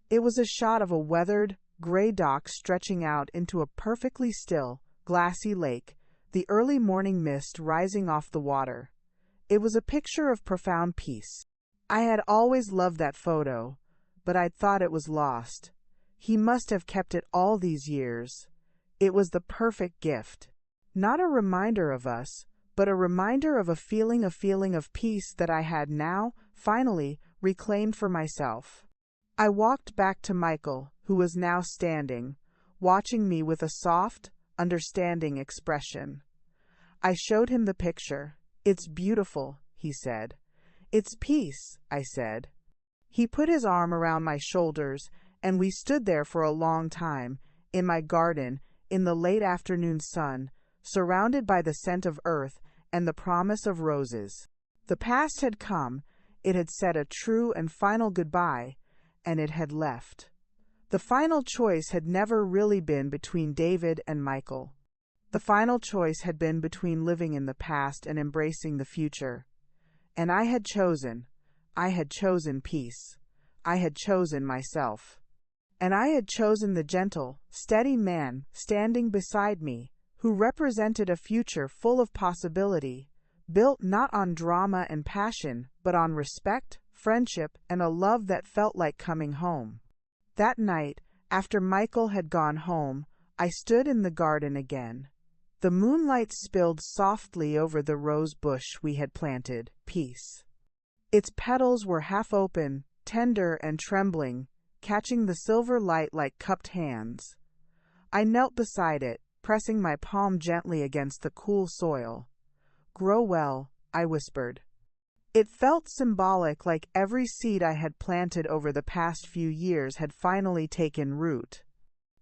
It was a shot of a weathered, gray dock stretching out into a perfectly still, glassy lake, the early morning mist rising off the water. It was a picture of profound peace. I had always loved that photo, but I'd thought it was lost. He must have kept it all these years. It was the perfect gift. Not a reminder of us, but a reminder of a feeling of peace that I had now, finally, reclaimed for myself. I walked back to Michael, who was now standing, watching me with a soft, understanding expression. I showed him the picture. "It's beautiful," he said. "It's peace," I said. He put his arm around my shoulders, and we stood there for a long time, in my garden, in the late afternoon sun, surrounded by the scent of earth and the promise of roses. The past had come, it had said a true and final goodbye, and it had left. The final choice had never really been between David and Michael. The final choice had been between living in the past and embracing the future. And I had chosen peace. I had chosen myself. And I had chosen the gentle, steady man standing beside me, who represented a future full of possibility, built not on drama and passion, but on respect, friendship, and a love that felt like coming home. That night, after Michael had gone home, I stood in the garden again. The moonlight spilled softly over the rose bush we had planted, peace. Its petals were half open, tender and trembling, catching the silver light like cupped hands. I knelt beside it, pressing my palm gently against the cool soil. "Grow well," I whispered. It felt symbolic, like every seed I had planted over the past few years had finally taken root.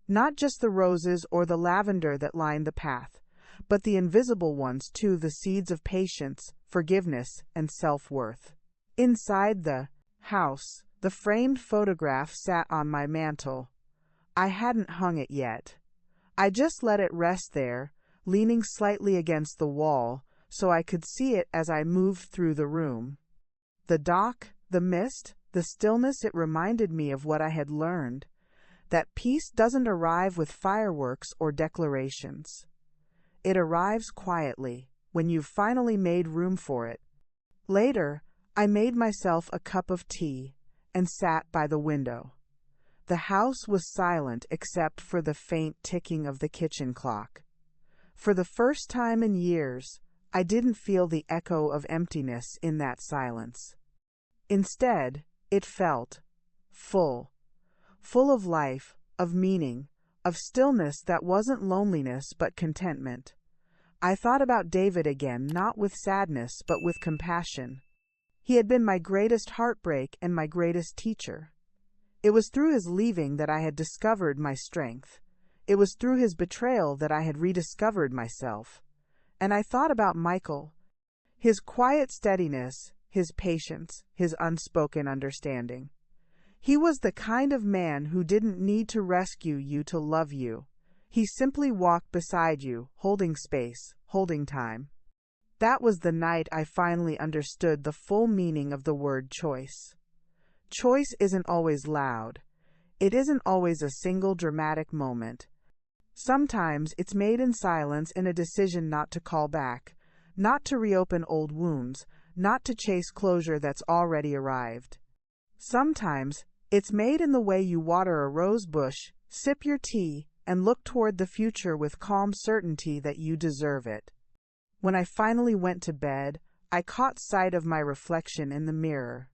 Not just the roses or the lavender that lined the path, but the invisible ones too, the seeds of patience, forgiveness, and self-worth. Inside the house, the framed photograph sat on my mantel. I hadn't hung it yet. I just let it rest there, leaning slightly against the wall, so I could see it as I moved through the room. The dock, the mist, the stillness, it reminded me of what I had learned, that peace doesn't arrive with fireworks or declarations. It arrives quietly, when you've finally made room for it. Later, I made myself a cup of tea and sat by the window. The house was silent except for the faint ticking of the kitchen clock. For the first time in years, I didn't feel the echo of emptiness in that silence. Instead, it felt full of life, of meaning, of stillness that wasn't loneliness but contentment. I thought about David again, not with sadness but with compassion. He had been my greatest heartbreak and my greatest teacher. It was through his leaving that I had discovered my strength. It was through his betrayal that I had rediscovered myself. And I thought about Michael, his quiet steadiness, his patience, his unspoken understanding. He was the kind of man who didn't need to rescue you to love you. He simply walked beside you, holding space, holding time. That was the night I finally understood the full meaning of the word choice. Choice isn't always loud. It isn't always a single dramatic moment. Sometimes it's made in silence, in a decision not to call back, not to reopen old wounds, not to chase closure that's already arrived. Sometimes it's made in the way you water a rose bush, sip your tea, and look toward the future with calm certainty that you deserve it. When I finally went to bed, I caught sight of my reflection in the mirror.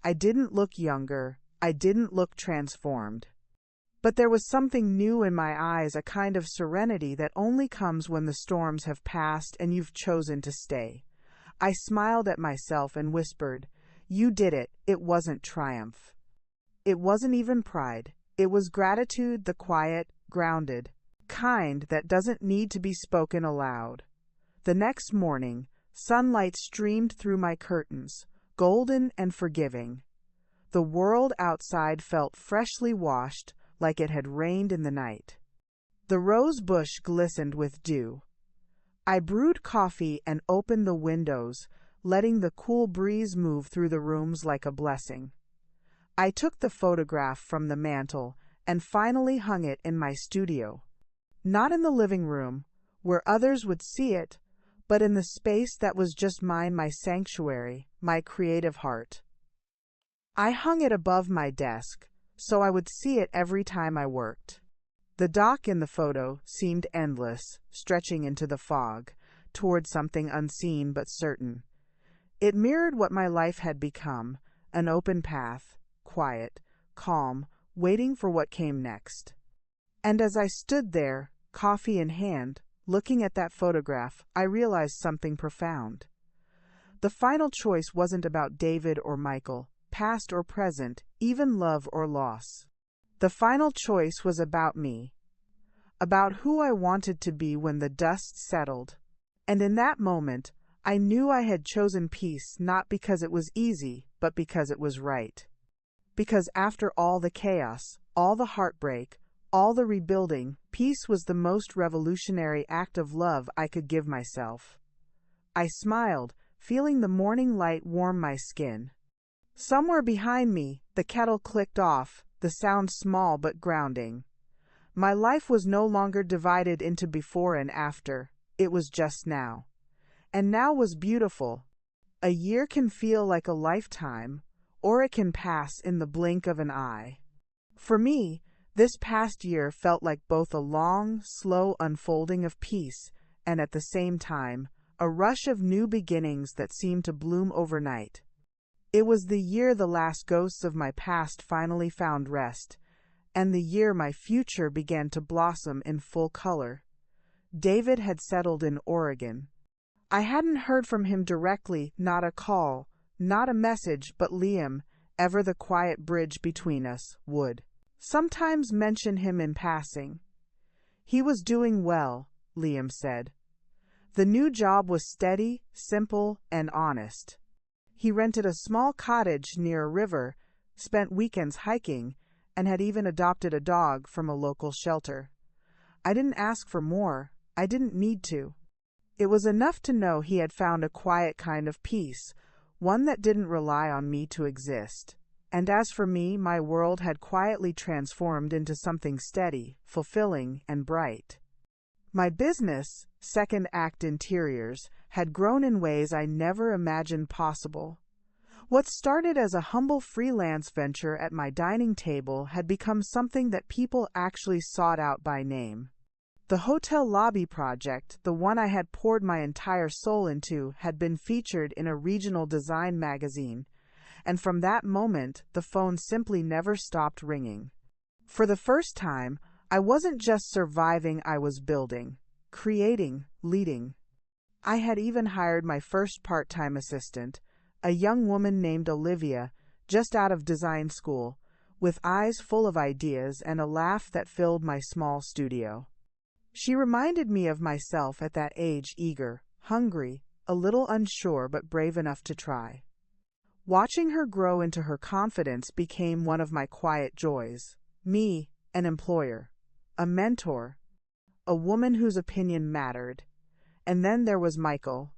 I didn't look younger, I didn't look transformed. But there was something new in my eyes, a kind of serenity that only comes when the storms have passed and you've chosen to stay. I smiled at myself and whispered, "You did it." It wasn't triumph. It wasn't even pride. It was gratitude, the quiet, grounded kind that doesn't need to be spoken aloud. The next morning, sunlight streamed through my curtains, golden and forgiving. The world outside felt freshly washed, like it had rained in the night. The rose bush glistened with dew. I brewed coffee and opened the windows, letting the cool breeze move through the rooms like a blessing. I took the photograph from the mantel and finally hung it in my studio. Not in the living room, where others would see it, but in the space that was just mine, my sanctuary, my creative heart. I hung it above my desk, so I would see it every time I worked. The dock in the photo seemed endless, stretching into the fog, toward something unseen but certain. It mirrored what my life had become, an open path, quiet, calm, waiting for what came next. And as I stood there, coffee in hand, looking at that photograph, I realized something profound. The final choice wasn't about David or Michael, past or present, even love or loss. The final choice was about me, about who I wanted to be when the dust settled. And in that moment, I knew I had chosen peace, not because it was easy, but because it was right. Because after all the chaos, all the heartbreak, all the rebuilding, peace was the most revolutionary act of love I could give myself. I smiled, feeling the morning light warm my skin. Somewhere behind me, the kettle clicked off, the sound small but grounding. My life was no longer divided into before and after, it was just now. And now was beautiful. A year can feel like a lifetime, or it can pass in the blink of an eye. For me, this past year felt like both a long, slow unfolding of peace and at the same time, a rush of new beginnings that seemed to bloom overnight. It was the year the last ghosts of my past finally found rest, and the year my future began to blossom in full color. David had settled in Oregon. I hadn't heard from him directly, not a call, not a message, but Liam, ever the quiet bridge between us, would sometimes mention him in passing. He was doing well, Liam said. The new job was steady, simple, and honest. He rented a small cottage near a river, spent weekends hiking, and had even adopted a dog from a local shelter. I didn't ask for more. I didn't need to. It was enough to know he had found a quiet kind of peace, one that didn't rely on me to exist. And as for me, my world had quietly transformed into something steady, fulfilling, and bright. My business, Second Act Interiors, had grown in ways I never imagined possible. What started as a humble freelance venture at my dining table had become something that people actually sought out by name. The hotel lobby project, the one I had poured my entire soul into, had been featured in a regional design magazine, and from that moment, the phone simply never stopped ringing. For the first time, I wasn't just surviving, I was building, creating, leading. I had even hired my first part-time assistant, a young woman named Olivia, just out of design school, with eyes full of ideas and a laugh that filled my small studio. She reminded me of myself at that age, eager, hungry, a little unsure but brave enough to try. Watching her grow into her confidence became one of my quiet joys. Me, an employer, a mentor, a woman whose opinion mattered. And then there was Michael.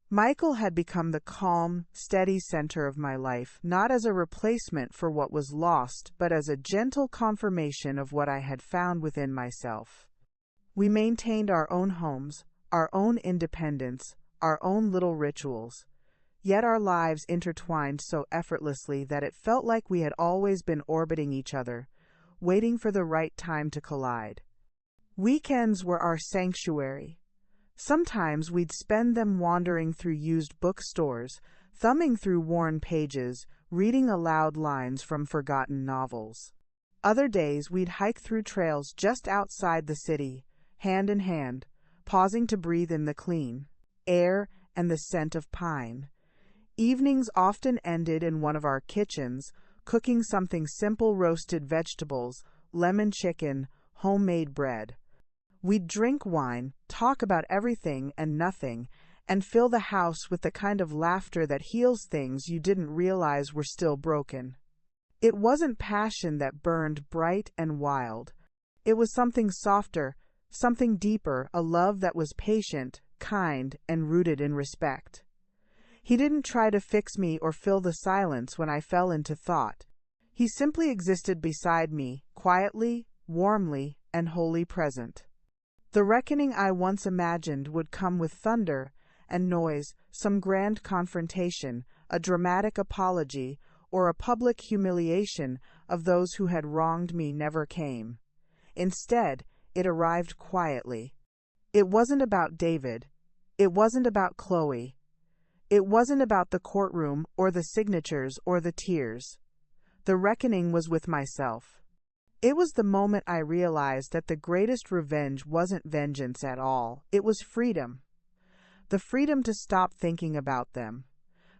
Michael had become the calm, steady center of my life, not as a replacement for what was lost, but as a gentle confirmation of what I had found within myself. We maintained our own homes, our own independence, our own little rituals. Yet our lives intertwined so effortlessly that it felt like we had always been orbiting each other, waiting for the right time to collide. Weekends were our sanctuary. Sometimes we'd spend them wandering through used bookstores, thumbing through worn pages, reading aloud lines from forgotten novels. Other days we'd hike through trails just outside the city, hand in hand, pausing to breathe in the clean air and the scent of pine. Evenings often ended in one of our kitchens, cooking something simple: roasted vegetables, lemon chicken, homemade bread. We'd drink wine, talk about everything and nothing, and fill the house with the kind of laughter that heals things you didn't realize were still broken. It wasn't passion that burned bright and wild. It was something softer, something deeper, a love that was patient, kind, and rooted in respect. He didn't try to fix me or fill the silence when I fell into thought. He simply existed beside me, quietly, warmly, and wholly present. The reckoning I once imagined would come with thunder and noise, some grand confrontation, a dramatic apology, or a public humiliation of those who had wronged me never came. Instead, it arrived quietly. It wasn't about David. It wasn't about Chloe. It wasn't about the courtroom or the signatures or the tears. The reckoning was with myself. It was the moment I realized that the greatest revenge wasn't vengeance at all. It was freedom. The freedom to stop thinking about them.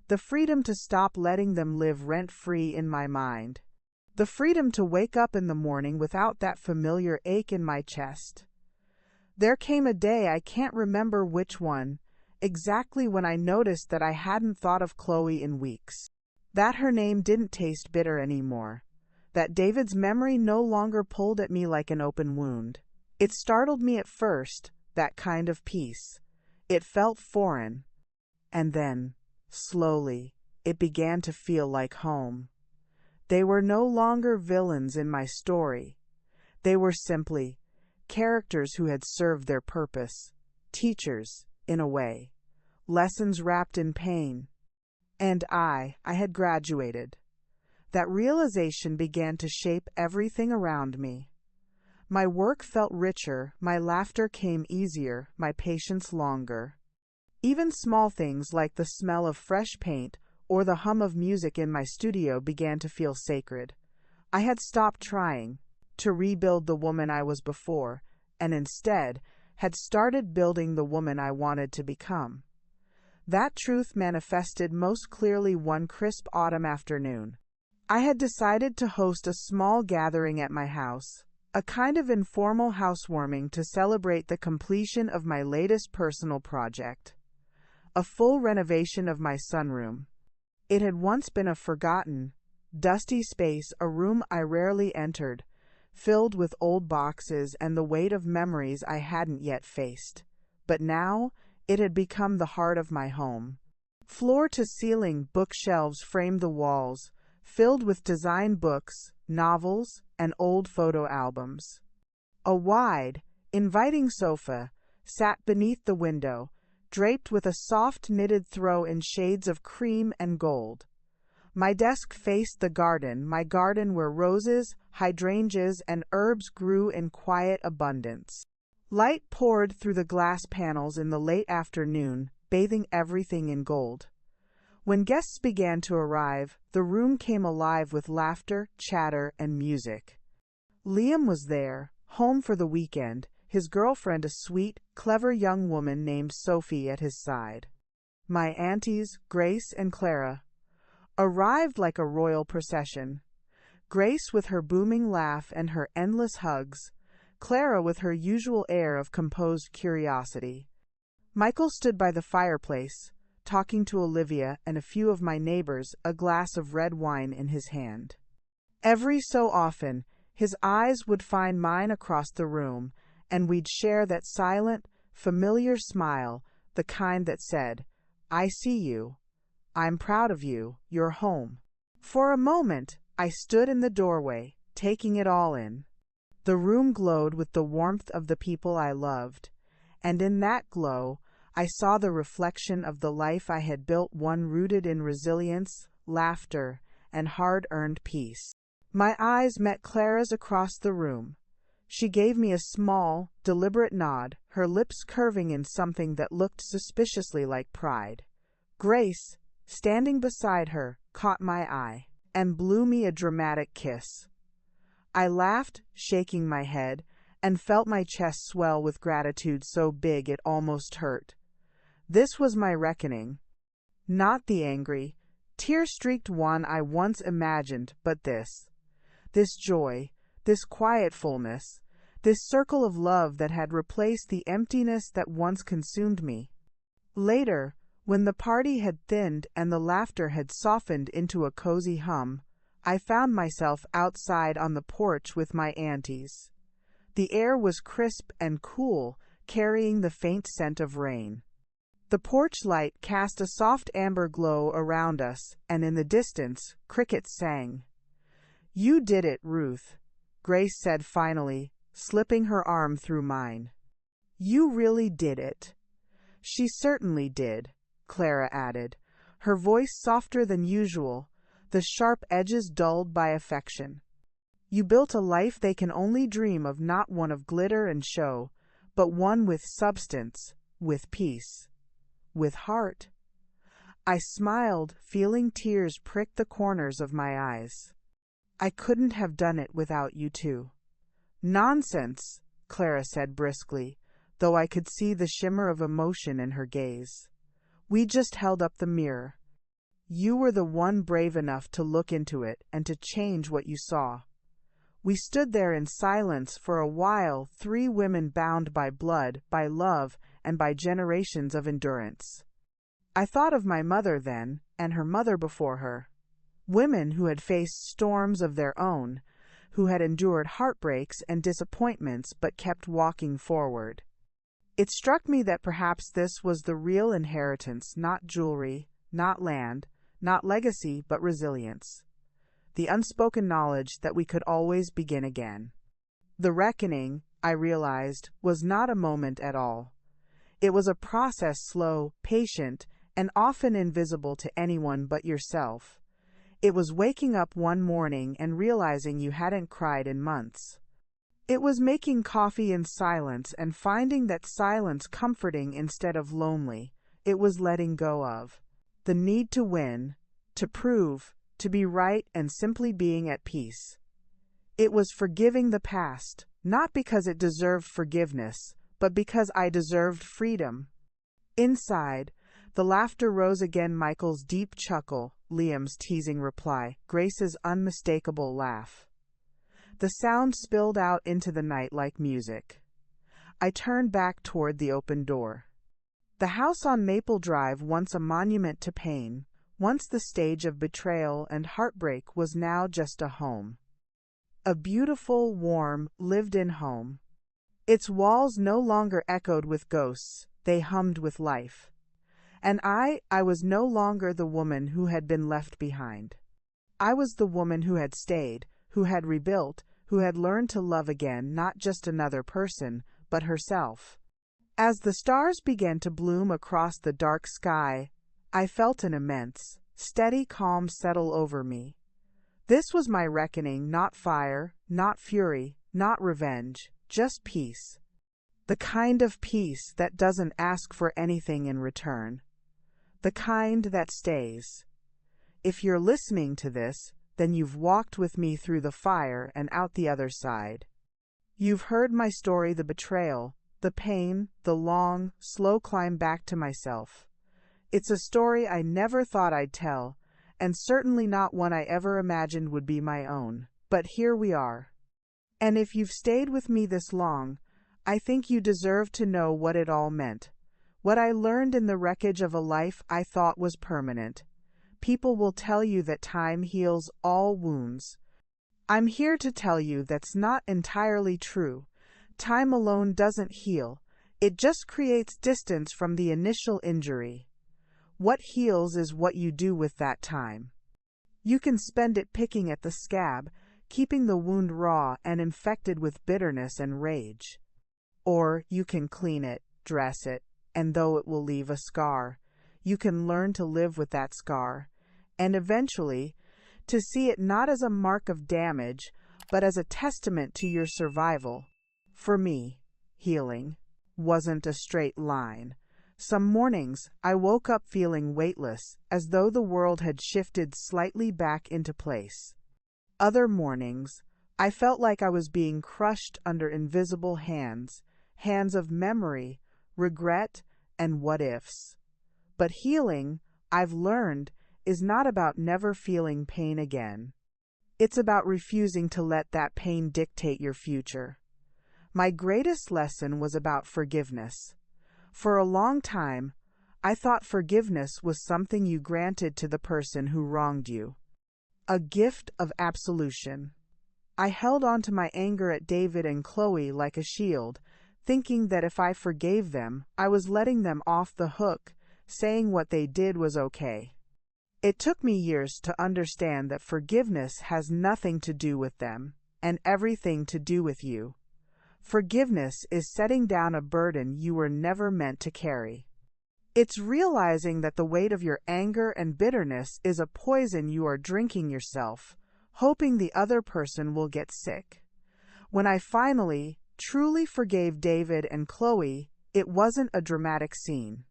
The freedom to stop letting them live rent-free in my mind. The freedom to wake up in the morning without that familiar ache in my chest. There came a day, I can't remember which one, exactly, when I noticed that I hadn't thought of Chloe in weeks. That her name didn't taste bitter anymore. That David's memory no longer pulled at me like an open wound. It startled me at first, that kind of peace. It felt foreign. And then, slowly, it began to feel like home. They were no longer villains in my story. They were simply characters who had served their purpose, teachers, in a way, lessons wrapped in pain. And I had graduated. That realization began to shape everything around me. My work felt richer, my laughter came easier, my patience longer. Even small things like the smell of fresh paint or the hum of music in my studio began to feel sacred. I had stopped trying to rebuild the woman I was before, and instead had started building the woman I wanted to become. That truth manifested most clearly one crisp autumn afternoon. I had decided to host a small gathering at my house, a kind of informal housewarming to celebrate the completion of my latest personal project, a full renovation of my sunroom. It had once been a forgotten, dusty space, a room I rarely entered, filled with old boxes and the weight of memories I hadn't yet faced. But now it had become the heart of my home. Floor-to-ceiling bookshelves framed the walls, filled with design books, novels, and old photo albums. A wide, inviting sofa sat beneath the window, draped with a soft knitted throw in shades of cream and gold. My desk faced the garden, my garden where roses, hydrangeas, and herbs grew in quiet abundance. Light poured through the glass panels in the late afternoon, bathing everything in gold. When guests began to arrive, the room came alive with laughter, chatter, and music. Liam was there, home for the weekend, his girlfriend, a sweet, clever young woman named Sophie, at his side. My aunties, Grace and Clara, arrived like a royal procession. Grace with her booming laugh and her endless hugs, Clara with her usual air of composed curiosity. Michael stood by the fireplace, talking to Olivia and a few of my neighbors, a glass of red wine in his hand. Every so often, his eyes would find mine across the room, and we'd share that silent, familiar smile, the kind that said, "I see you. I'm proud of you. You're home." For a moment, I stood in the doorway, taking it all in. The room glowed with the warmth of the people I loved, and in that glow I saw the reflection of the life I had built, one rooted in resilience, laughter, and hard-earned peace. My eyes met Clara's across the room. She gave me a small, deliberate nod, her lips curving in something that looked suspiciously like pride. Grace, standing beside her, caught my eye and blew me a dramatic kiss. I laughed, shaking my head, and felt my chest swell with gratitude so big it almost hurt. This was my reckoning. Not the angry, tear-streaked one I once imagined, but this. This joy, this quiet fullness, this circle of love that had replaced the emptiness that once consumed me. Later, when the party had thinned and the laughter had softened into a cozy hum, I found myself outside on the porch with my aunties. The air was crisp and cool, carrying the faint scent of rain. The porch light cast a soft amber glow around us, and in the distance, crickets sang. "You did it, Ruth," Grace said finally, slipping her arm through mine. "You really did it." "She certainly did," Clara added, her voice softer than usual, the sharp edges dulled by affection. "You built a life they can only dream of, not one of glitter and show, but one with substance, with peace, with heart." I smiled, feeling tears prick the corners of my eyes. "I couldn't have done it without you too." "Nonsense," Clara said briskly, though I could see the shimmer of emotion in her gaze. "We just held up the mirror. You were the one brave enough to look into it and to change what you saw." We stood there in silence for a while, three women bound by blood, by love, and by generations of endurance. I thought of my mother then, and her mother before her. Women who had faced storms of their own, who had endured heartbreaks and disappointments but kept walking forward. It struck me that perhaps this was the real inheritance, not jewelry, not land, not legacy, but resilience. The unspoken knowledge that we could always begin again. The reckoning, I realized, was not a moment at all. It was a process, slow, patient, and often invisible to anyone but yourself. It was waking up one morning and realizing you hadn't cried in months. It was making coffee in silence and finding that silence comforting instead of lonely. It was letting go of the need to win, to prove, to be right, and simply being at peace. It was forgiving the past, not because it deserved forgiveness, but because I deserved freedom. Inside, the laughter rose again, Michael's deep chuckle, Liam's teasing reply, Grace's unmistakable laugh. The sound spilled out into the night like music. I turned back toward the open door. The house on Maple Drive, once a monument to pain, once the stage of betrayal and heartbreak, was now just a home. A beautiful, warm, lived-in home. Its walls no longer echoed with ghosts, they hummed with life. And I was no longer the woman who had been left behind. I was the woman who had stayed, who had rebuilt, who had learned to love again, not just another person, but herself. As the stars began to bloom across the dark sky, I felt an immense, steady calm settle over me. This was my reckoning, not fire, not fury, not revenge, just peace. The kind of peace that doesn't ask for anything in return. The kind that stays. If you're listening to this, then you've walked with me through the fire and out the other side. You've heard my story, the betrayal, the pain, the long, slow climb back to myself. It's a story I never thought I'd tell, and certainly not one I ever imagined would be my own. But here we are. And if you've stayed with me this long, I think you deserve to know what it all meant. What I learned in the wreckage of a life I thought was permanent. People will tell you that time heals all wounds. I'm here to tell you that's not entirely true. Time alone doesn't heal. It just creates distance from the initial injury. What heals is what you do with that time. You can spend it picking at the scab, keeping the wound raw and infected with bitterness and rage. Or you can clean it, dress it, and though it will leave a scar, you can learn to live with that scar, and eventually to see it not as a mark of damage, but as a testament to your survival. For me, healing wasn't a straight line. Some mornings I woke up feeling weightless, as though the world had shifted slightly back into place. Other mornings, I felt like I was being crushed under invisible hands, hands of memory, regret, and what-ifs. But healing, I've learned, is not about never feeling pain again. It's about refusing to let that pain dictate your future. My greatest lesson was about forgiveness. For a long time, I thought forgiveness was something you granted to the person who wronged you. A gift of absolution. I held on to my anger at David and Chloe like a shield, thinking that if I forgave them, I was letting them off the hook, saying what they did was okay. It took me years to understand that forgiveness has nothing to do with them, and everything to do with you. Forgiveness is setting down a burden you were never meant to carry. It's realizing that the weight of your anger and bitterness is a poison you are drinking yourself, hoping the other person will get sick. When I finally, truly forgave David and Chloe, it wasn't a dramatic scene.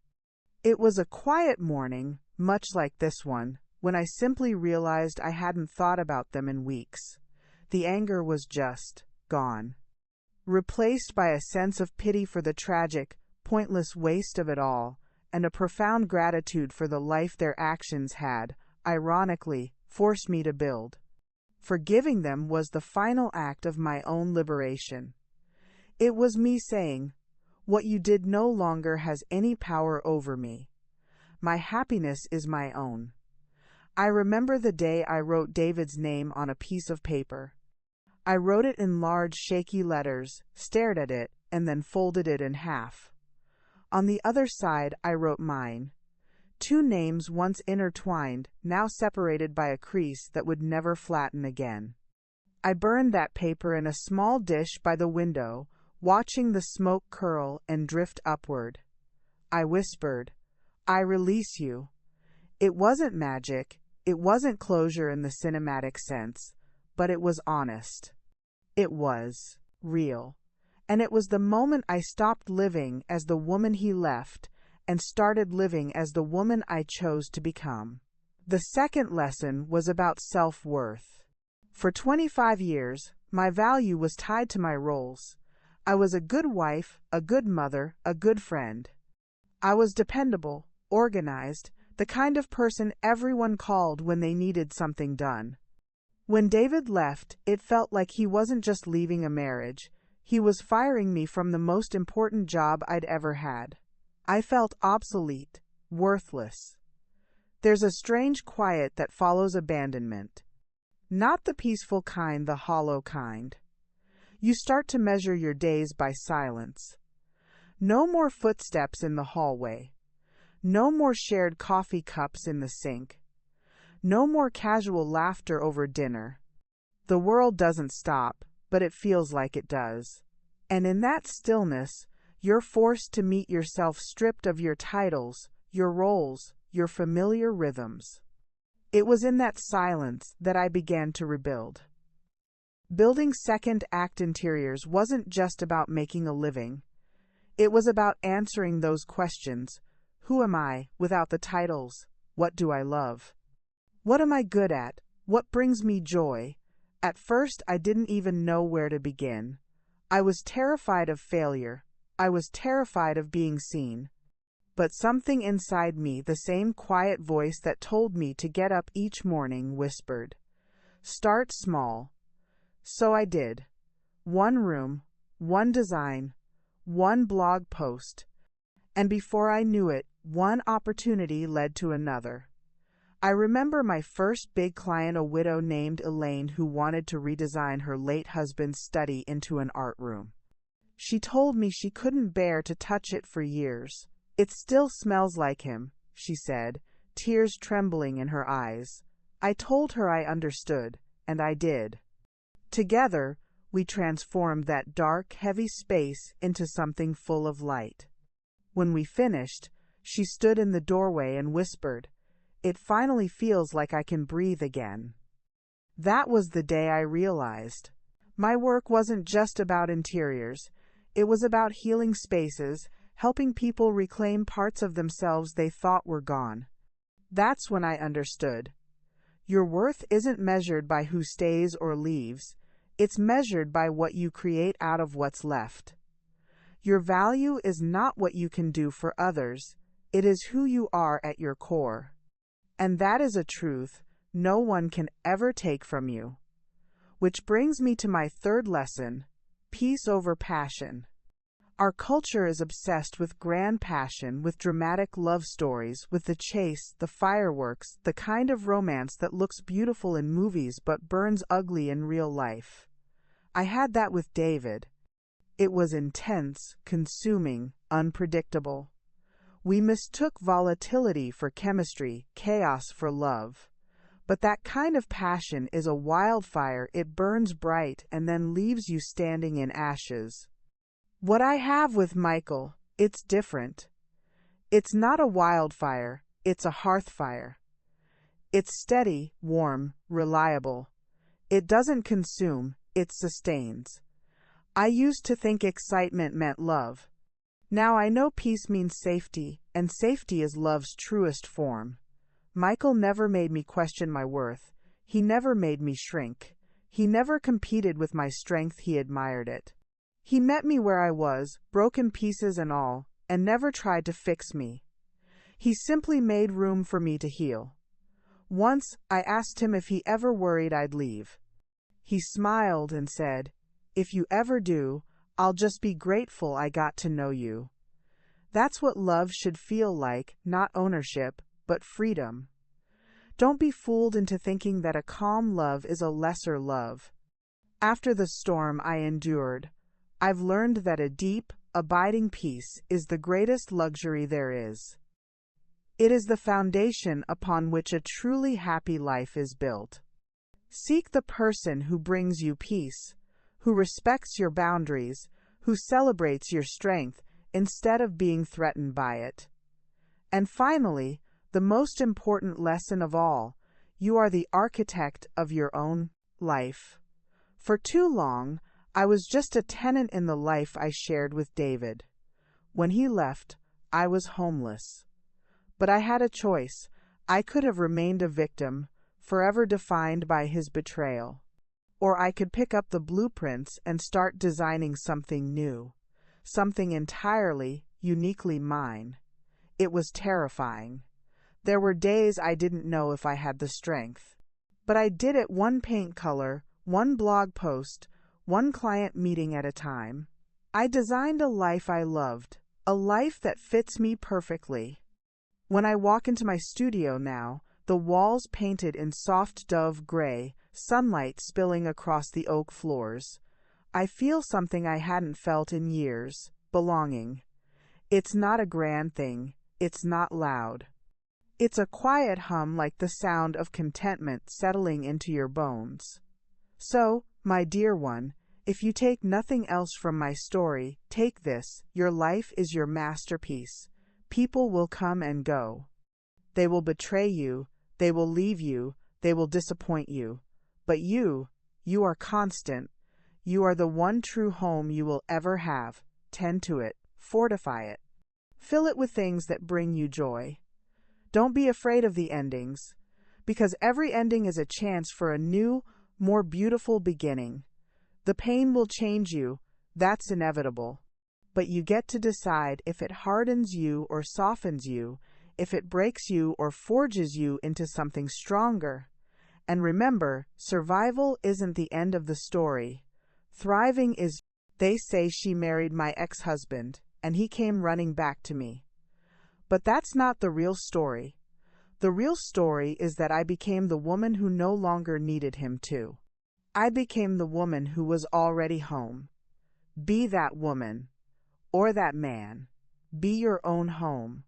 It was a quiet morning, much like this one, when I simply realized I hadn't thought about them in weeks. The anger was just gone, replaced by a sense of pity for the tragic, pointless waste of it all, and a profound gratitude for the life their actions had, ironically, forced me to build. Forgiving them was the final act of my own liberation. It was me saying, "What you did no longer has any power over me. My happiness is my own." I remember the day I wrote David's name on a piece of paper. I wrote it in large, shaky letters, stared at it, and then folded it in half. On the other side, I wrote mine. Two names once intertwined, now separated by a crease that would never flatten again. I burned that paper in a small dish by the window, watching the smoke curl and drift upward. I whispered, "I release you." It wasn't magic, it wasn't closure in the cinematic sense, but it was honest. It was real. And it was the moment I stopped living as the woman he left and started living as the woman I chose to become. The second lesson was about self-worth. For 25 years, my value was tied to my roles. I was a good wife, a good mother, a good friend. I was dependable, organized, the kind of person everyone called when they needed something done. When David left, it felt like he wasn't just leaving a marriage. He was firing me from the most important job I'd ever had. I felt obsolete, worthless. There's a strange quiet that follows abandonment. Not the peaceful kind, the hollow kind. You start to measure your days by silence. No more footsteps in the hallway. No more shared coffee cups in the sink. No more casual laughter over dinner. The world doesn't stop, but it feels like it does. And in that stillness, you're forced to meet yourself stripped of your titles, your roles, your familiar rhythms. It was in that silence that I began to rebuild. Building second act interiors wasn't just about making a living. It was about answering those questions. Who am I without the titles? What do I love? What am I good at? What brings me joy? At first, I didn't even know where to begin. I was terrified of failure. I was terrified of being seen. But something inside me, the same quiet voice that told me to get up each morning, whispered, "Start small." So I did. One room, one design, one blog post. And before I knew it, one opportunity led to another. I remember my first big client, a widow named Elaine, who wanted to redesign her late husband's study into an art room. She told me she couldn't bear to touch it for years. "It still smells like him," she said, tears trembling in her eyes. I told her I understood, and I did. Together, we transformed that dark, heavy space into something full of light. When we finished, she stood in the doorway and whispered, "It finally feels like I can breathe again." That was the day I realized my work wasn't just about interiors. It was about healing spaces, helping people reclaim parts of themselves they thought were gone. That's when I understood. Your worth isn't measured by who stays or leaves. It's measured by what you create out of what's left. Your value is not what you can do for others. It is who you are at your core. And that is a truth no one can ever take from you. Which brings me to my third lesson: peace over passion. Our culture is obsessed with grand passion, with dramatic love stories, with the chase, the fireworks, the kind of romance that looks beautiful in movies but burns ugly in real life. I had that with David. It was intense, consuming, unpredictable. We mistook volatility for chemistry, chaos for love. But that kind of passion is a wildfire. It burns bright and then leaves you standing in ashes. What I have with Michael, it's different. It's not a wildfire, it's a hearthfire. It's steady, warm, reliable. It doesn't consume, it sustains. I used to think excitement meant love. Now I know peace means safety, and safety is love's truest form. Michael never made me question my worth. He never made me shrink. He never competed with my strength, he admired it. He met me where I was, broken pieces and all, and never tried to fix me. He simply made room for me to heal. Once, I asked him if he ever worried I'd leave. He smiled and said, "If you ever do, I'll just be grateful I got to know you." That's what love should feel like, not ownership, but freedom. Don't be fooled into thinking that a calm love is a lesser love. After the storm I endured, I've learned that a deep, abiding peace is the greatest luxury there is. It is the foundation upon which a truly happy life is built. Seek the person who brings you peace, who respects your boundaries, who celebrates your strength instead of being threatened by it. And finally, the most important lesson of all, you are the architect of your own life. For too long, I was just a tenant in the life I shared with David. When he left, I was homeless. But I had a choice. I could have remained a victim, forever defined by his betrayal. Or I could pick up the blueprints and start designing something new, something entirely, uniquely mine. It was terrifying. There were days I didn't know if I had the strength. But I did it one paint color, one blog post, one client meeting at a time. I designed a life I loved, a life that fits me perfectly. When I walk into my studio now, the walls painted in soft dove gray, sunlight spilling across the oak floors, I feel something I hadn't felt in years: belonging. It's not a grand thing. It's not loud. It's a quiet hum, like the sound of contentment settling into your bones. So, my dear one, if you take nothing else from my story, take this: your life is your masterpiece. People will come and go. They will betray you, they will leave you, they will disappoint you. But you are constant. You are the one true home you will ever have. Tend to it, fortify it. Fill it with things that bring you joy. Don't be afraid of the endings, because every ending is a chance for a new, more beautiful beginning. The pain will change you, that's inevitable. But you get to decide if it hardens you or softens you, if it breaks you or forges you into something stronger. And remember, survival isn't the end of the story. Thriving is. They say she married my ex-husband, and he came running back to me. But that's not the real story. The real story is that I became the woman who no longer needed him to. I became the woman who was already home. Be that woman, or that man. Be your own home.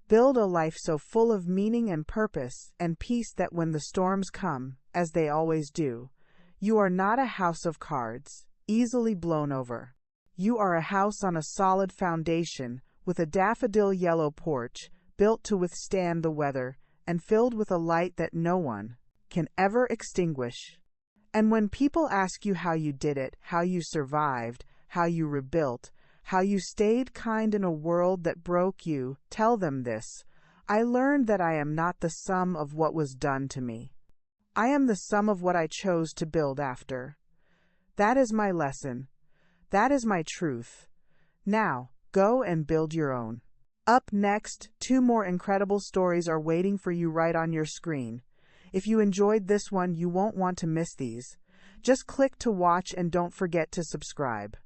Build a life so full of meaning and purpose and peace that when the storms come, as they always do, You are not a house of cards, easily blown over. You are a house on a solid foundation, with a daffodil yellow porch, built to withstand the weather, and filled with a light that no one can ever extinguish. And when people ask you how you did it, how you survived, how you rebuilt, how you stayed kind in a world that broke you, tell them this: I learned that I am not the sum of what was done to me. I am the sum of what I chose to build after. That is my lesson. That is my truth. Now, go and build your own. Up next, 2 more incredible stories are waiting for you right on your screen. If you enjoyed this one, you won't want to miss these. Just click to watch and don't forget to subscribe.